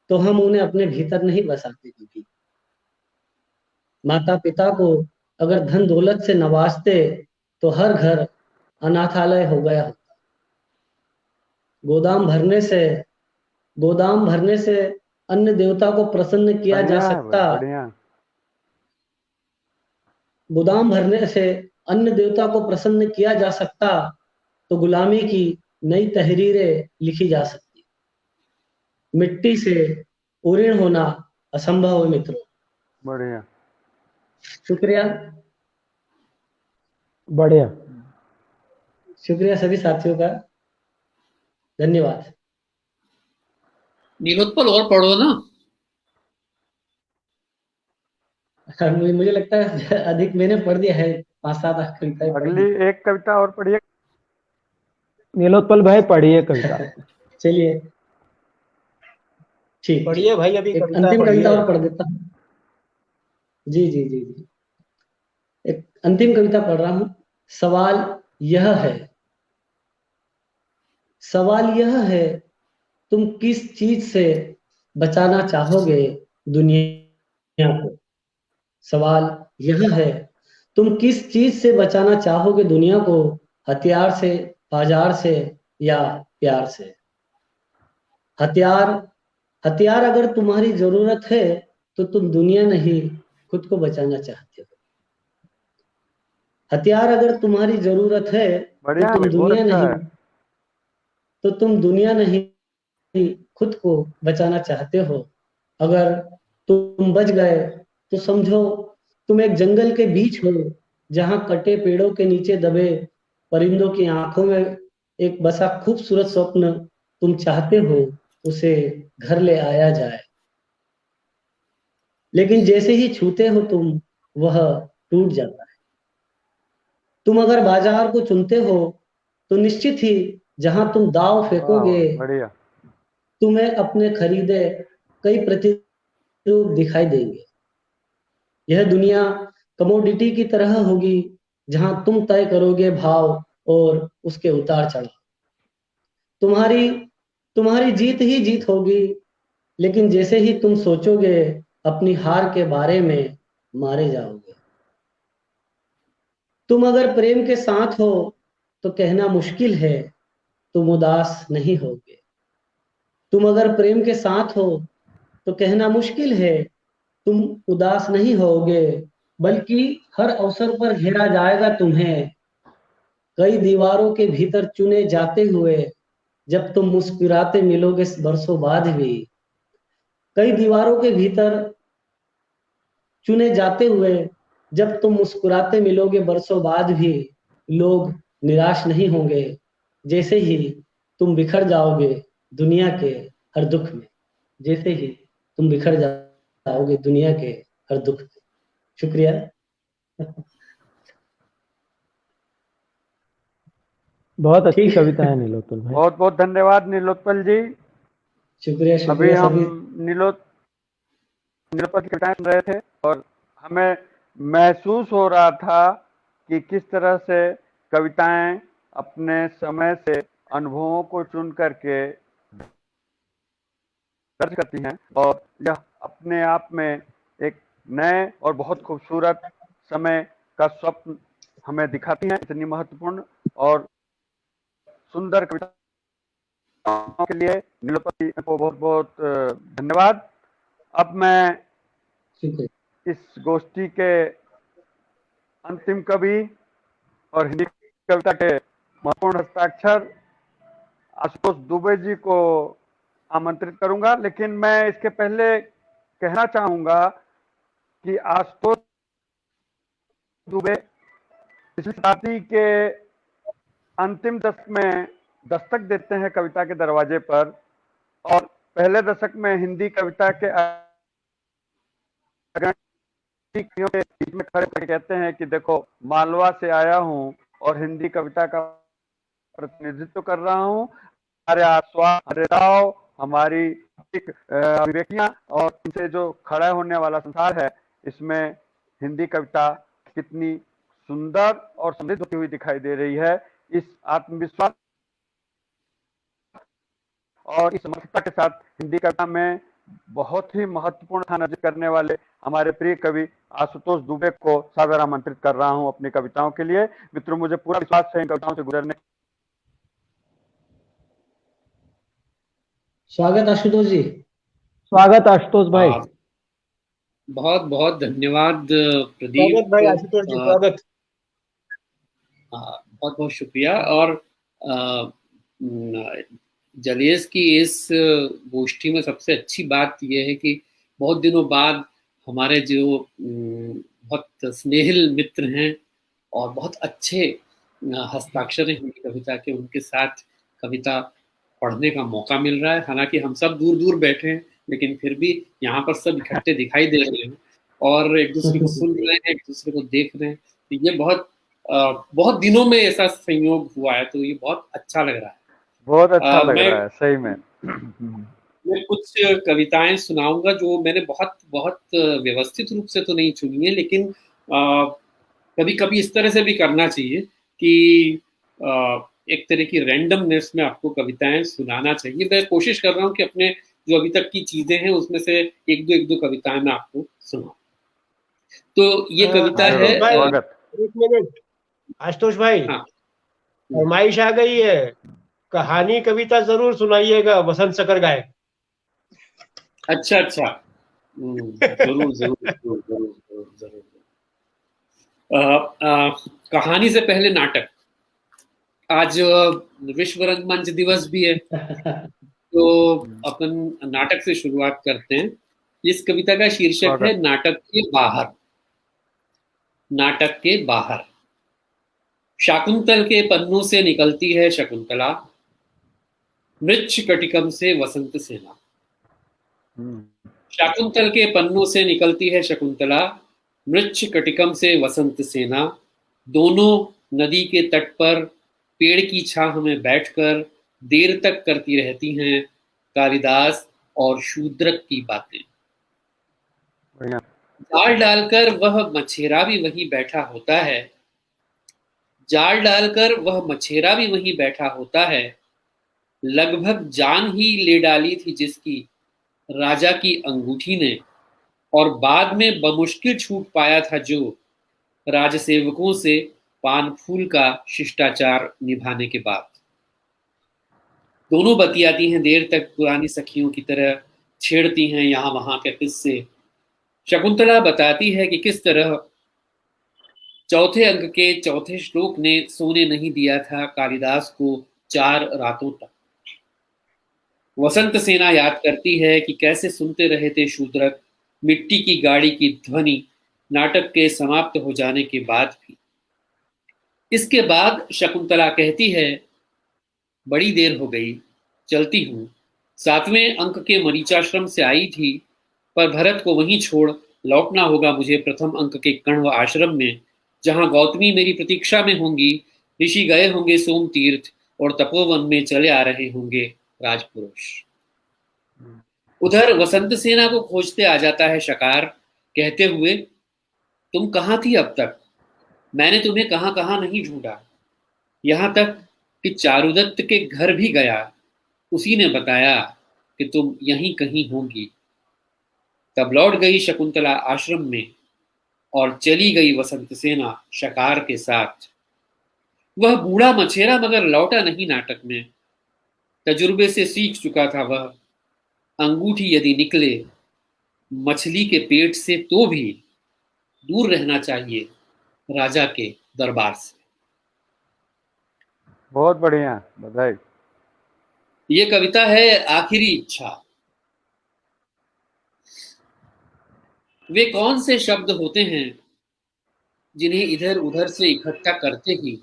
तो हम उन्हें अपने भीतर नहीं बसाते। क्योंकि माता पिता को अगर धन दौलत से नवाजते तो हर घर अनाथालय हो गया होता। गोदाम भरने से अन्य देवता को प्रसन्न किया जा बढ़िया है भाई, सकता बढ़िया। गोदाम भरने से अन्य देवता को प्रसन्न किया जा सकता तो गुलामी की नई तहरीरें लिखी जा सकती। मिट्टी से उऋण होना असंभव है मित्रों। बढ़िया। शुक्रिया बढ़िया। सभी साथियों का धन्यवाद। नीलोत्पल और पढ़ो ना। मुझे लगता है अधिक मैंने पढ़ दिया है, 5-7 कविताएं पढ़ अगली दी। एक कविता और पढ़िए। नीलोत्पल भाई पढ़िए कविता। चलिए ठीक। पढ़िए भाई, अभी एक कविता अंतिम कविता पढ़िए। और पढ़ देता हूँ। जी जी जी जी एक अंतिम कविता पढ़ रहा हूं। सवाल यह है तुम किस चीज से बचाना चाहोगे दुनिया को। सवाल यह है तुम किस चीज से बचाना चाहोगे दुनिया को, हथियार से, बाजार से या प्यार से। हथियार अगर तुम्हारी जरूरत है तो तुम दुनिया नहीं खुद को बचाना चाहते हो। हथियार अगर तुम्हारी जरूरत है बढ़िया तो है भाई, बहुत अच्छा है। तुम दुनिया नहीं खुद को बचाना चाहते हो। अगर तुम बच गए तो समझो तुम एक जंगल के बीच हो जहां कटे पेड़ों के नीचे दबे परिंदों की आंखों में एक बसा खूबसूरत स्वप्न तुम चाहते हो उसे घर ले आया जाए। लेकिन जैसे ही छूते हो तुम वह टूट जाता है। तुम अगर बाजार को चुनते हो तो निश्चित ही जहां तुम दाव फेंकोगे वाह, बढ़िया। तुम्हें अपने खरीदे कई प्रतिरूप दिखाई देंगे। यह दुनिया कमोडिटी की तरह होगी जहां तुम तय करोगे भाव और उसके उतार चढ़ाव। तुम्हारी जीत ही जीत होगी लेकिन जैसे ही तुम सोचोगे अपनी हार के बारे में, मारे जाओगे। तुम अगर प्रेम के साथ हो तो कहना मुश्किल है, तुम उदास नहीं होगे। तुम अगर प्रेम के साथ हो तो कहना मुश्किल है, तुम उदास नहीं होगे, बल्कि हर अवसर पर घेरा जाएगा तुम्हें, कई दीवारों के भीतर चुने जाते हुए, जब तुम मुस्कुराते मिलोगे बरसों बाद भी। कई दीवारों के भीतर चुने जाते हुए, जब तुम मुस्कुराते मिलोगे बरसों बाद भी, लोग निराश नहीं होंगे, जैसे ही तुम बिखर जाओगे दुनिया के हर दुख में। जैसे ही तुम बिखर जाओगे दुनिया के हर दुख में। शुक्रिया। बहुत अच्छी ठीक। कविता है नीलोत्पल भाई। बहुत बहुत धन्यवाद नीलोत्पल जी। शुक्रिया अभी शुक्रिया हम सभी। नीलोत्पल की कविताएं सुन रहे थे और हमें महसूस हो रहा था कि किस तरह से कविताएं अपने समय से अनुभवों को चुन करके दर्ज करती हैं और यह अपने आप में एक नए और बहुत खूबसूरत समय का स्वप्न हमें दिखाती हैं। इतनी महत्वपूर्ण और सुंदर कविताओं के लिए नीलोत्पल को बहुत बहुत धन्यवाद। अब मैं शुक्रिया। इस गोष्ठी के अंतिम कवि और हिंदी कविता के महत्वपूर्ण हस्ताक्षर आशुतोष दुबे जी को आमंत्रित करूंगा, लेकिन मैं इसके पहले कहना चाहूंगा कि आशुतोष दुबे पिछली शताब्दी के अंतिम दशक में दस्तक देते हैं कविता के दरवाजे पर और पहले दशक में हिंदी कविता के के बीच में खड़े होकर कहते हैं कि देखो मालवा से आया हूं और हिंदी कविता का प्रतिनिधित्व कर रहा हूं। हमारे आस्वाद हमारी अभिव्यक्तियां और इनसे जो खड़ा होने वाला संसार है, इसमें हिंदी कविता कितनी सुंदर और समृद्ध होती हुई दिखाई दे रही है। इस आत्मविश्वास और इस समर्थता के साथ हिंदी कविता में बहुत ही महत्वपूर्ण स्थान अर्जित करने वाले हमारे प्रिय कवि आशुतोष दुबे को सादर आमंत्रित कर रहा हूं अपनी कविताओं के लिए। मित्रों, मुझे पूरा विश्वास है इन कविताओं से गुजरने। स्वागत आशुतोष जी। स्वागत आशुतोष भाई। बहुत बहुत धन्यवाद स्वागत प्रदीप। भाई आशुतोष जी, स्वागत। बहुत बहुत शुक्रिया। और जलेस की इस गोष्ठी में सबसे अच्छी बात यह है कि बहुत दिनों बाद हमारे जो बहुत स्नेहिल मित्र हैं और बहुत अच्छे हस्ताक्षर हैं हिंदी कविता के, उनके साथ कविता पढ़ने का मौका मिल रहा है। हालांकि हम सब दूर दूर बैठे हैं, लेकिन फिर भी यहाँ पर सब इकट्ठे दिखाई दे रहे हैं और एक दूसरे को सुन रहे हैं, एक दूसरे को देख रहे हैं। तो ये बहुत दिनों में ऐसा संयोग हुआ है, तो ये बहुत अच्छा लग रहा है। बहुत अच्छा लग रहा है सही में। मैं कुछ कविताएं सुनाऊंगा जो मैंने बहुत बहुत व्यवस्थित रूप से तो नहीं चुनी है, लेकिन कभी कभी इस तरह से भी करना चाहिए कि एक तरह की रैंडमनेस में आपको कविताएं सुनाना चाहिए। मैं कोशिश कर रहा हूँ कि अपने जो अभी तक की चीजें हैं उसमें से एक दो कविताएं मैं आपको सुनाऊं। तो ये कविता है। एक मिनट आशुतोष भाई, हाँ, फरमाइश आ गई है, कहानी कविता जरूर सुनाइएगा वसंत सकर गाय। अच्छा अच्छा, जरूर जरूर जरूर जरूर जरूर जरूर। कहानी से पहले नाटक। आज विश्व रंगमंच दिवस भी है, तो अपन नाटक से शुरुआत करते हैं। इस कविता का शीर्षक है नाटक के बाहर। नाटक के बाहर। शाकुंतल के पन्नों से निकलती है शकुंतला, मृच्छ कटिकम से वसंत सेना। शाकुंतल के पन्नों से निकलती है शकुंतला, मृच्छ कटिकम से वसंत सेना। दोनों नदी के तट पर पेड़ की छाह में बैठकर देर तक करती रहती हैं कालिदास और शूद्रक की बातें। जाल डालकर वह मछेरा भी वहीं बैठा होता है। जाल डालकर वह मछेरा भी वहीं बैठा होता है। लगभग जान ही ले डाली थी जिसकी, राजा की अंगूठी ने, और बाद में बमुश्किल छूट पाया था जो राजसेवकों से पान फूल का शिष्टाचार निभाने के बाद। दोनों बतियाती हैं देर तक, पुरानी सखियों की तरह छेड़ती हैं यहाँ वहां के किस्से। शकुंतला बताती है कि किस तरह चौथे अंक के चौथे श्लोक ने सोने नहीं दिया था कालिदास को 4 रातों तक। वसंत सेना याद करती है कि कैसे सुनते रहे थे शूद्रक मिट्टी की गाड़ी की ध्वनि नाटक के समाप्त हो जाने के बाद भी। इसके बाद शकुंतला कहती है, बड़ी देर हो गई, चलती हूं। 7वें अंक के मरीचाश्रम से आई थी, पर भरत को वहीं छोड़ लौटना होगा मुझे प्रथम अंक के कण्व आश्रम में, जहां गौतमी मेरी प्रतीक्षा में होंगी। ऋषि गए होंगे सोम तीर्थ और तपोवन में चले आ रहे होंगे राजपुरुष। उधर वसंत सेना को खोजते आ जाता है शकार, कहते हुए, तुम कहाँ थी अब तक? मैंने तुम्हें कहाँ कहाँ नहीं ढूंढा, यहां तक कि चारुदत्त के घर भी गया, उसी ने बताया कि तुम यहीं कहीं होंगी। तब लौट गई शकुंतला आश्रम में और चली गई वसंत सेना शकार के साथ। वह बूढ़ा मछेरा मगर लौटा नहीं नाटक में। तजुर्बे से सीख चुका था वह, अंगूठी यदि निकले मछली के पेट से तो भी दूर रहना चाहिए राजा के दरबार से। बहुत बढ़िया, बधाई। ये कविता है आखिरी इच्छा। वे कौन से शब्द होते हैं जिन्हें इधर उधर से इकट्ठा करते ही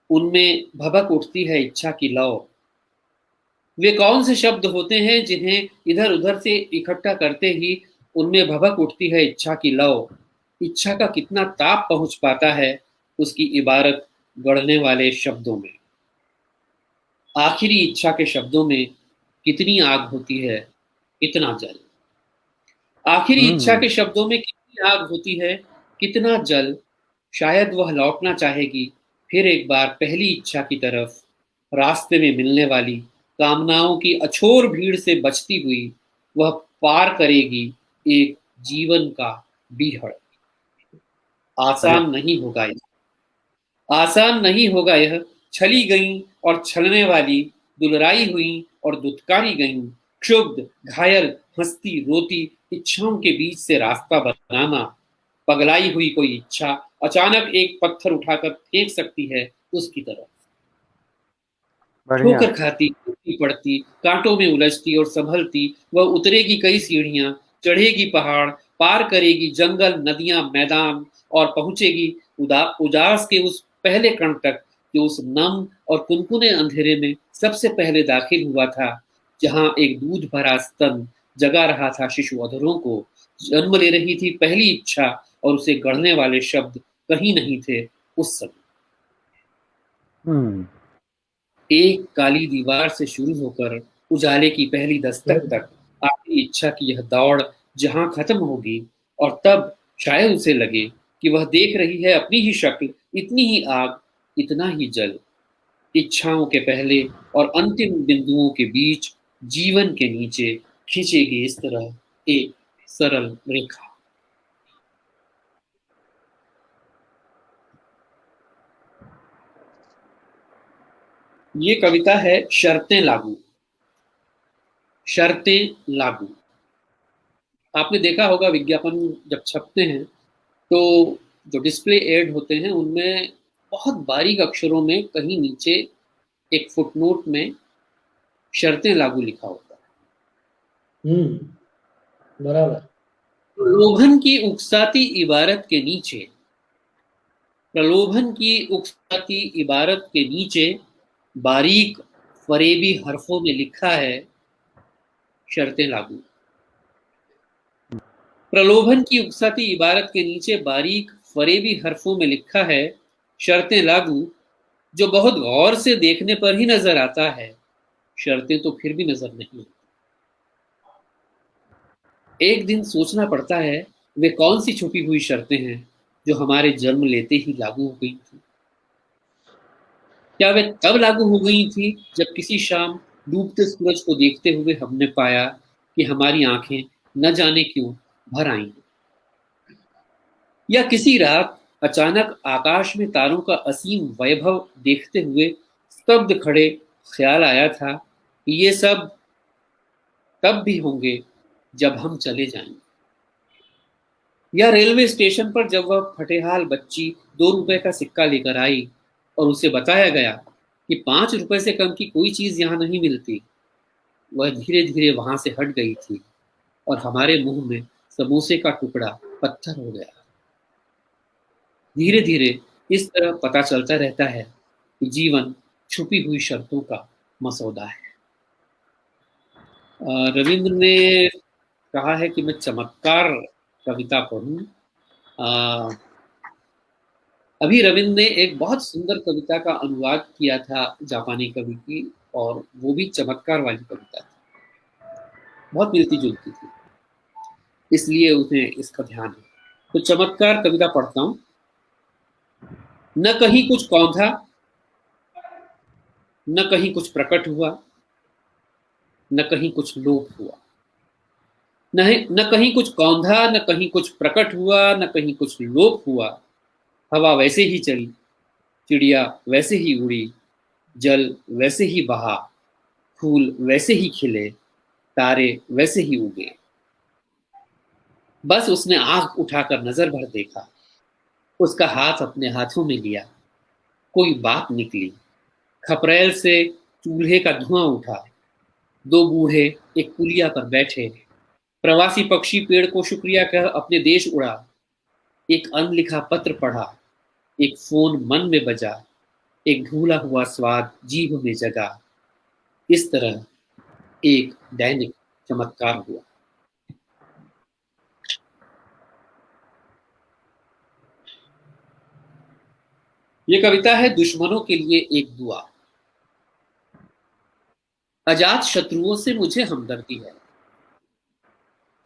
उनमें भभक उठती है इच्छा की लौ? वे कौन से शब्द होते हैं जिन्हें इधर उधर से इकट्ठा करते ही उनमें भभक उठती है इच्छा की लौ? इच्छा का कितना ताप पहुंच पाता है उसकी इबारत गढ़ने वाले शब्दों में। आखिरी इच्छा के शब्दों में कितनी आग होती है, कितना जल। आखिरी इच्छा के शब्दों में कितनी आग होती है, कितना जल। शायद वह लौटना चाहेगी फिर एक बार पहली इच्छा की तरफ। रास्ते में मिलने वाली कामनाओं की अछोर भीड़ से बचती हुई वह पार करेगी एक जीवन का बीहड़। आसान नहीं होगा यह, आसान नहीं होगा यह। छली गईं और छलने वाली, दुलराई हुई और दुत्कारी गईं, क्षुब्ध, घायल, हंसती, रोती इच्छाओं के बीच से रास्ता बनाना। पगलाई हुई कोई इच्छा अचानक एक पत्थर उठाकर फेंक सकती है उसकी तरफ। ठोकर खाती, टूटती पड़ती, कांटों में उलझती और संभलती वह उतरेगी कई सीढ़ियां, चढ़ेगी पहाड़, पार करेगी जंगल, नदियां, मैदान और पहुंचेगी उदास के उस पहले कण तक जो उस नम और कुनकुने अंधेरे में सबसे पहले दाखिल हुआ था, जहां एक दूध भरा स्तन जगा रहा था शिशु अधरों को। जन्म ले रही थी पहली इच्छा और उसे गढ़ने वाले शब्द कहीं नहीं थे उस समय। एक काली दीवार से शुरू होकर उजाले की पहली दस्तक तक आखिरी इच्छा की यह दौड़ जहां खत्म होगी, और तब शायद उसे लगे कि वह देख रही है अपनी ही शक्ल, इतनी ही आग, इतना ही जल। इच्छाओं के पहले और अंतिम बिंदुओं के बीच जीवन के नीचे खींचेगी इस तरह एक सरल रेखा। ये कविता है शर्तें लागू। शर्तें लागू। आपने देखा होगा विज्ञापन जब छपते हैं तो जो डिस्प्ले एड होते हैं उनमें बहुत बारीक अक्षरों में कहीं नीचे एक फुटनोट में शर्तें लागू लिखा होता है। बराबर। प्रलोभन की उकसाती इबारत के नीचे, प्रलोभन की उकसाती इबारत के नीचे बारीक फरेबी हरफों में लिखा है शर्तें लागू। प्रलोभन की उकसाती इबारत के नीचे बारीक फरेबी हरफों में लिखा है शर्तें लागू, जो बहुत गौर से देखने पर ही नजर आता है, शर्तें तो फिर भी नजर नहीं आती। एक दिन सोचना पड़ता है वे कौन सी छुपी हुई शर्तें हैं जो हमारे जन्म लेते ही लागू हो गई थी। क्या वे तब लागू हो गई थी जब किसी शाम डूबते सूरज को देखते हुए हमने पाया कि हमारी आंखें न जाने क्यों भर आईं। या किसी रात अचानक आकाश में तारों का असीम वैभव देखते हुए स्तब्ध खड़े ख्याल आया था कि ये सब तब भी होंगे जब हम चले जाएंगे। या रेलवे स्टेशन पर जब वह फटेहाल बच्ची 2 रुपए का सिक्का लेकर आई और उसे बताया गया कि 5 रुपए से कम की कोई चीज यहाँ नहीं मिलती, वह धीरे धीरे वहां से हट गई थी और हमारे मुंह में समोसे का टुकड़ा पत्थर हो गया। धीरे धीरे इस तरह पता चलता रहता है कि जीवन छुपी हुई शर्तों का मसौदा है। रविंद्र ने कहा है कि मैं चमत्कार कविता पढ़ूं। अभी रविंद्र ने एक बहुत सुंदर कविता का अनुवाद किया था जापानी कवि की, और वो भी चमत्कार वाली कविता थी, बहुत मिलती जुलती थी, इसलिए उन्हें इसका ध्यान है। तो चमत्कार कविता पढ़ता हूं। न कहीं कुछ कौंधा, न कहीं कुछ प्रकट हुआ, न कहीं कुछ लोप हुआ। न कहीं कुछ कौंधा, न कहीं कुछ प्रकट हुआ, न कहीं कुछ लोप हुआ। हवा वैसे ही चली, चिड़िया वैसे ही उड़ी, जल वैसे ही बहा, फूल वैसे ही खिले, तारे वैसे ही उगे। बस उसने आंख उठाकर नजर भर देखा, उसका हाथ अपने हाथों में लिया, कोई बात निकली। खपरेल से चूल्हे का धुआं उठा, 2 बूढ़े एक पुलिया पर बैठे, प्रवासी पक्षी पेड़ को शुक्रिया कह अपने देश उड़ा। एक अनलिखा पत्र पढ़ा, एक फोन मन में बजा, एक भूला हुआ स्वाद जीभ में जगा। इस तरह एक दैनिक चमत्कार हुआ। ये कविता है दुश्मनों के लिए एक दुआ। अजात शत्रुओं से मुझे हमदर्दी है,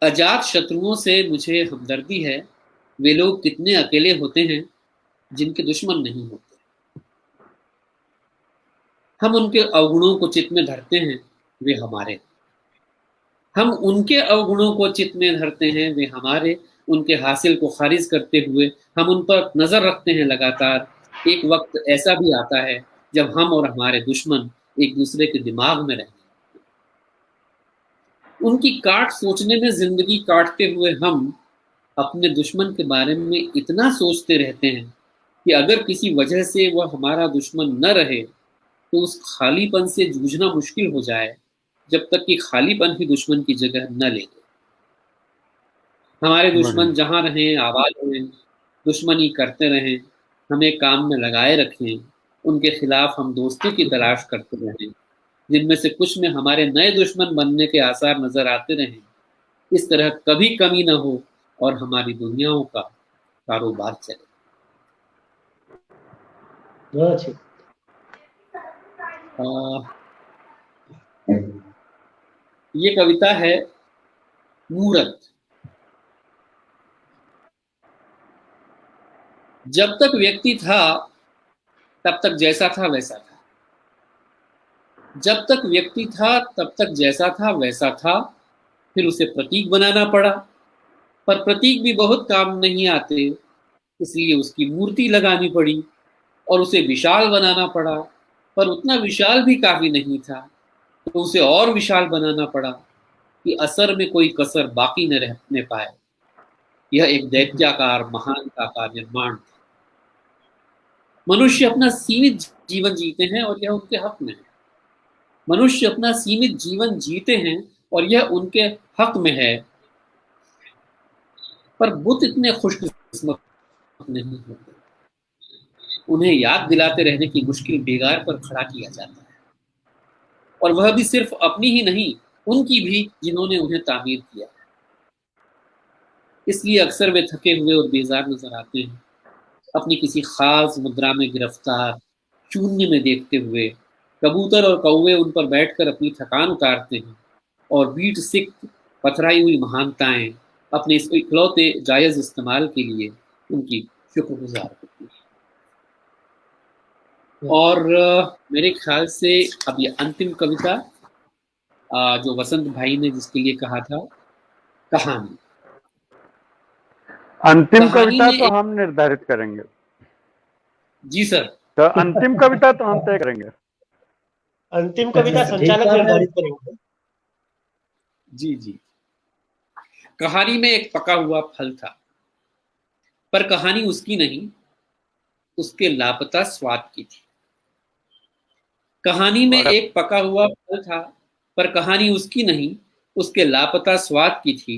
अजात शत्रुओं से मुझे हमदर्दी है। वे लोग कितने अकेले होते हैं जिनके दुश्मन नहीं होते। हम उनके अवगुणों को चित्त में धरते हैं, वे हमारे। हम उनके अवगुणों को चित्त में धरते हैं, वे हमारे। उनके हासिल को खारिज करते हुए हम उन पर नजर रखते हैं लगातार। एक वक्त ऐसा भी आता है जब हम और हमारे दुश्मन एक दूसरे के दिमाग में रहते हैं। उनकी काट सोचने में जिंदगी काटते हुए हम अपने दुश्मन के बारे में इतना सोचते रहते हैं कि अगर किसी वजह से वह हमारा दुश्मन न रहे तो उस खालीपन से जूझना मुश्किल हो जाए, जब तक कि खालीपन ही दुश्मन की जगह न ले ले। हमारे दुश्मन जहां रहें आबाद रहें, दुश्मनी करते रहें, हमें काम में लगाए रखें। उनके खिलाफ हम दोस्तों की तलाश करते रहें, जिनमें से कुछ में हमारे नए दुश्मन बनने के आसार नजर आते रहें। इस तरह कभी कमी न हो और हमारी दुनियाओं का कारोबार चले। बहुत अच्छी। ये कविता है मूरत। जब तक व्यक्ति था तब तक जैसा था वैसा था, जब तक व्यक्ति था तब तक जैसा था वैसा था। फिर उसे प्रतीक बनाना पड़ा, पर प्रतीक भी बहुत काम नहीं आते, इसलिए उसकी मूर्ति लगानी पड़ी। और उसे विशाल बनाना पड़ा, पर उतना विशाल भी काफी नहीं था, तो उसे और विशाल बनाना पड़ा कि असर में कोई कसर बाकी न रहने पाए। यह एक दैत्याकार महान का निर्माण था। मनुष्य अपना सीमित जीवन जीते हैं और यह उनके हक में है। मनुष्य अपना सीमित जीवन जीते हैं और यह उनके हक में है। पर बुद्ध इतने खुशकिस्मत नहीं होते। उन्हें याद दिलाते रहने की मुश्किल बेगार पर खड़ा किया जाता है, और वह भी सिर्फ अपनी ही नहीं, उनकी भी जिन्होंने उन्हें तामीर किया। इसलिए अक्सर वे थके हुए और बेजार नजर आते हैं, अपनी किसी खास मुद्रा में गिरफ्तार, शून्य में देखते हुए। कबूतर और कौवे उन पर बैठकर अपनी थकान उतारते हैं, और बीट सिक पथराई हुई महानताएं अपने इस इकलौते जायज इस्तेमाल के लिए उनकी शुक्रगुजार होती है। और मेरे ख्याल से अब ये अंतिम कविता जो वसंत भाई ने जिसके लिए कहा था, कहानी। अंतिम कहानी कविता में तो एक, हम निर्धारित करेंगे, जी सर, तो अंतिम कविता तो हम तय करेंगे। अंतिम कविता एक संचालक बात निर्धारित करेंगे। जी जी। कहानी में एक पका हुआ फल था, पर कहानी उसकी नहीं, उसके लापता स्वाद की थी। कहानी में बड़ा एक पका हुआ फल था, पर कहानी उसकी नहीं, उसके लापता स्वाद की थी।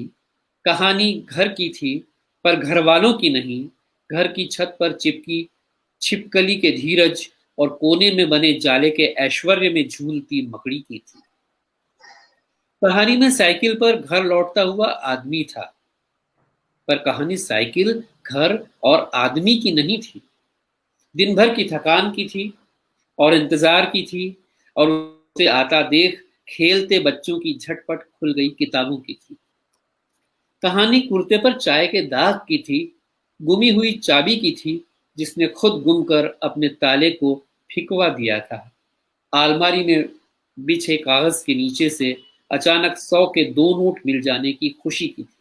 कहानी घर की थी, पर घर वालों की नहीं, घर की छत पर चिपकी छिपकली के धीरज और कोने में बने जाले के ऐश्वर्य में झूलती मकड़ी की थी। कहानी में साइकिल पर घर लौटता हुआ आदमी था, पर कहानी साइकिल, घर और आदमी की नहीं थी। दिन भर की थकान की थी और इंतजार की थी, और उसे आता देख खेलते बच्चों की झटपट खुल गई किताबों की थी। कहानी कुर्ते पर चाय के दाग की थी, गुमी हुई चाबी की थी, जिसने खुद गुम कर अपने ताले को फिकवा दिया था। अलमारी में बिछे कागज के नीचे से अचानक 100 के 2 नोट मिल जाने की खुशी की थी।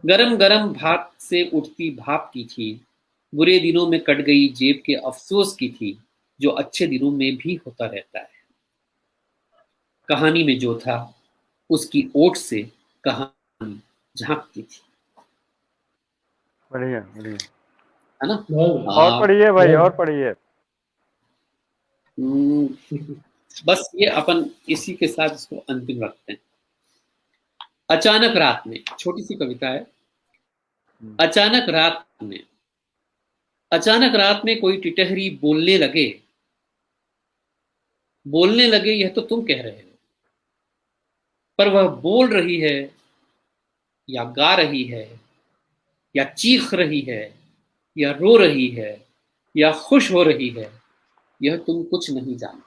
गरम गरम भात से उठती भाप की थी, बुरे दिनों में कट गई जेब के अफसोस की थी, जो अच्छे दिनों में भी होता रहता है। कहानी में जो था, उसकी ओट से कहानी झांकती थी। बढ़िया बढ़िया। है ना? बहुत और पढ़िए भाई, और बहुत पढ़िए। बस ये अपन इसी के साथ इसको अंतिम रखते हैं। अचानक रात में, छोटी सी कविता है। अचानक रात में, अचानक रात में कोई टिटहरी बोलने लगे, बोलने लगे यह तो तुम कह रहे हो, पर वह बोल रही है या गा रही है या चीख रही है या रो रही है या खुश हो रही है, यह तुम कुछ नहीं जानते।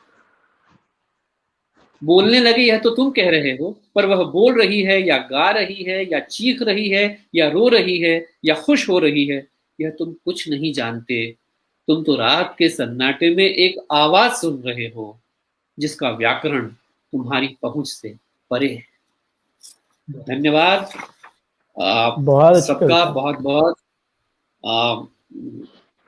बोलने लगे यह तो तुम कह रहे हो, पर वह बोल रही है या गा रही है या चीख रही है या रो रही है या खुश हो रही है, यह तुम कुछ नहीं जानते। तुम तो रात के सन्नाटे में एक आवाज सुन रहे हो, जिसका व्याकरण तुम्हारी पहुंच से परे है। धन्यवाद आप बहुत अच्छी सबका, कविता। बहुत बहुत।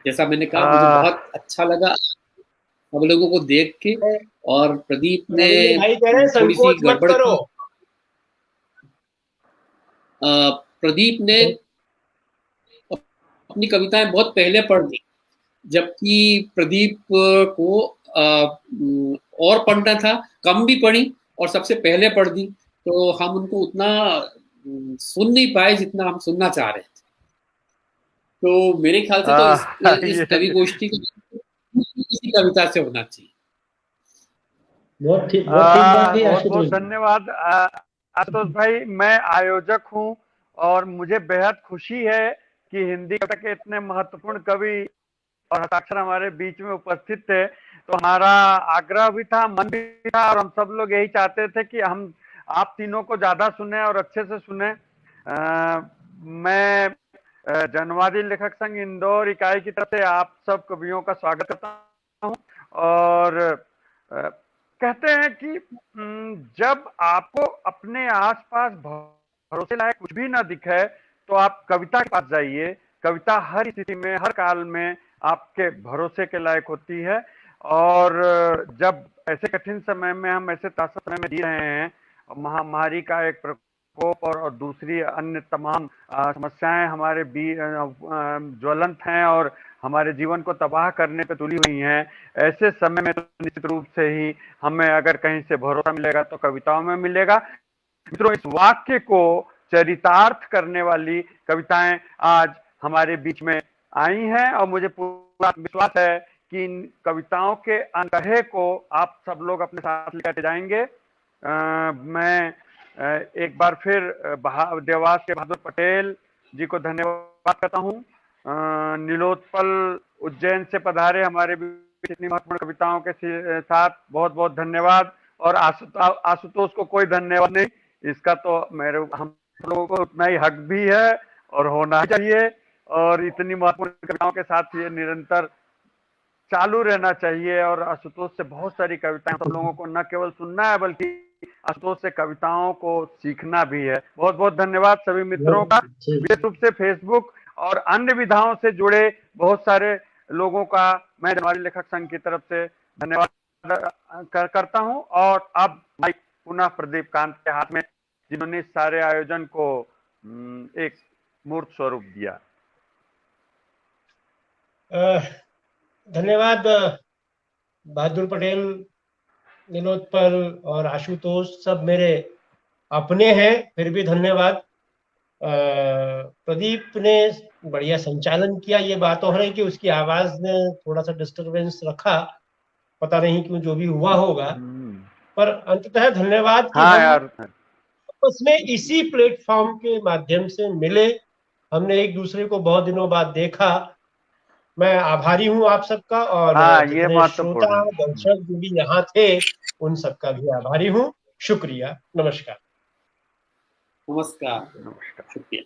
जैसा मैंने कहा, मुझे बहुत अच्छा लगा सब लोगों को देख के। और प्रदीप ने रविंद्र भाई कह रहे हैं थोड़ी सी संकोच मत गड़बड़ करो। की। प्रदीप ने अपनी कविताएं बहुत पहले पढ़ दी, जबकि प्रदीप को और पढ़ना था, कम भी पढ़ी और सबसे पहले पढ़ दी, तो हम उनको उतना सुन नहीं पाए जितना हम सुनना चाह रहे थे। तो मेरे ख्याल से तो इस कवि ये गोष्ठी को किसी कविता से होना चाहिए। बहुत ठीक बात है बहुत बहुत आशुतोष जी। धन्यवाद आशुतोष भाई। मैं आयोजक हूं और मुझे बेहद खुशी है कि हिंदी कविता के इतने महत्वपूर्ण कवि और हस्ताक्षर हमारे बीच में उपस्थित थे। तो हमारा आग्रह भी था, मन भी था, और हम सब लोग यही चाहते थे कि हम आप तीनों को ज्यादा सुने और अच्छे से सुने। मैं जनवादी लेखक संघ इंदौर इकाई की तरफ से आप सब कवियों का स्वागत करता हूं। और कहते हैं कि जब आपको अपने आसपास भरोसे लायक कुछ भी ना दिखे, तो आप कविता के पास जाइए। कविता हर स्थिति में, हर काल में आपके भरोसे के लायक होती है। और जब ऐसे कठिन समय में, हम ऐसे तासा समय में जी रहे हैं, महामारी का एक प्रकोप और दूसरी अन्य तमाम समस्याएं हमारे ज्वलंत हैं और हमारे जीवन को तबाह करने पे तुली हुई हैं, ऐसे समय में तो निश्चित रूप से ही हमें अगर कहीं से भरोसा मिलेगा तो कविताओं में मिलेगा। मित्रों, इस वाक्य को चरितार्थ करने वाली कविताएं आज हमारे बीच में आई हैं और मुझे पूरा विश्वास है कि इन कविताओं के अनकहे को आप सब लोग अपने साथ लेकर जाएंगे। मैं एक बार फिर देवास के बहादुर पटेल जी को धन्यवाद करता हूँ। नीलोत्पल उज्जैन से पधारे हमारे बीच इतनी महत्वपूर्ण कविताओं के साथ, बहुत बहुत धन्यवाद। और आशुतोष को कोई धन्यवाद नहीं, इसका तो हम लोगों को उतना ही हक भी है और होना चाहिए। और इतनी महत्वपूर्ण कविताओं के साथ ये निरंतर चालू रहना चाहिए। और आशुतोष से बहुत सारी कविताएं सब लोगों को न केवल सुनना है, बल्कि आशुतोष से कविताओं को सीखना भी है। बहुत बहुत धन्यवाद सभी मित्रों का, विशेष रूप से फेसबुक और अन्य विधाओं से जुड़े बहुत सारे लोगों का मैं जनवारी लेखक संघ की तरफ से धन्यवाद करता हूं। और अब माइक पुनः प्रदीप कांत के हाथ में, जिन्होंने इस सारे आयोजन को एक मूर्त स्वरूप दिया। धन्यवाद बहादुर पटेल, विनोदपल और आशुतोष, सब मेरे अपने हैं, फिर भी धन्यवाद। प्रदीप ने बढ़िया संचालन किया। ये बात हो रही कि उसकी आवाज ने थोड़ा सा डिस्टरबेंस रखा, पता नहीं क्यों, जो भी हुआ होगा, पर अंततः धन्यवाद कि हम आपस में इसी प्लेटफॉर्म के माध्यम से मिले, हमने एक दूसरे को बहुत दिनों बाद देखा। मैं आभारी हूं आप सबका, और जितने श्रोता दर्शक जो भी यहाँ थे उन सबका भी आभारी हूं। शुक्रिया, नमस्कार। नमस्कार, शुक्रिया।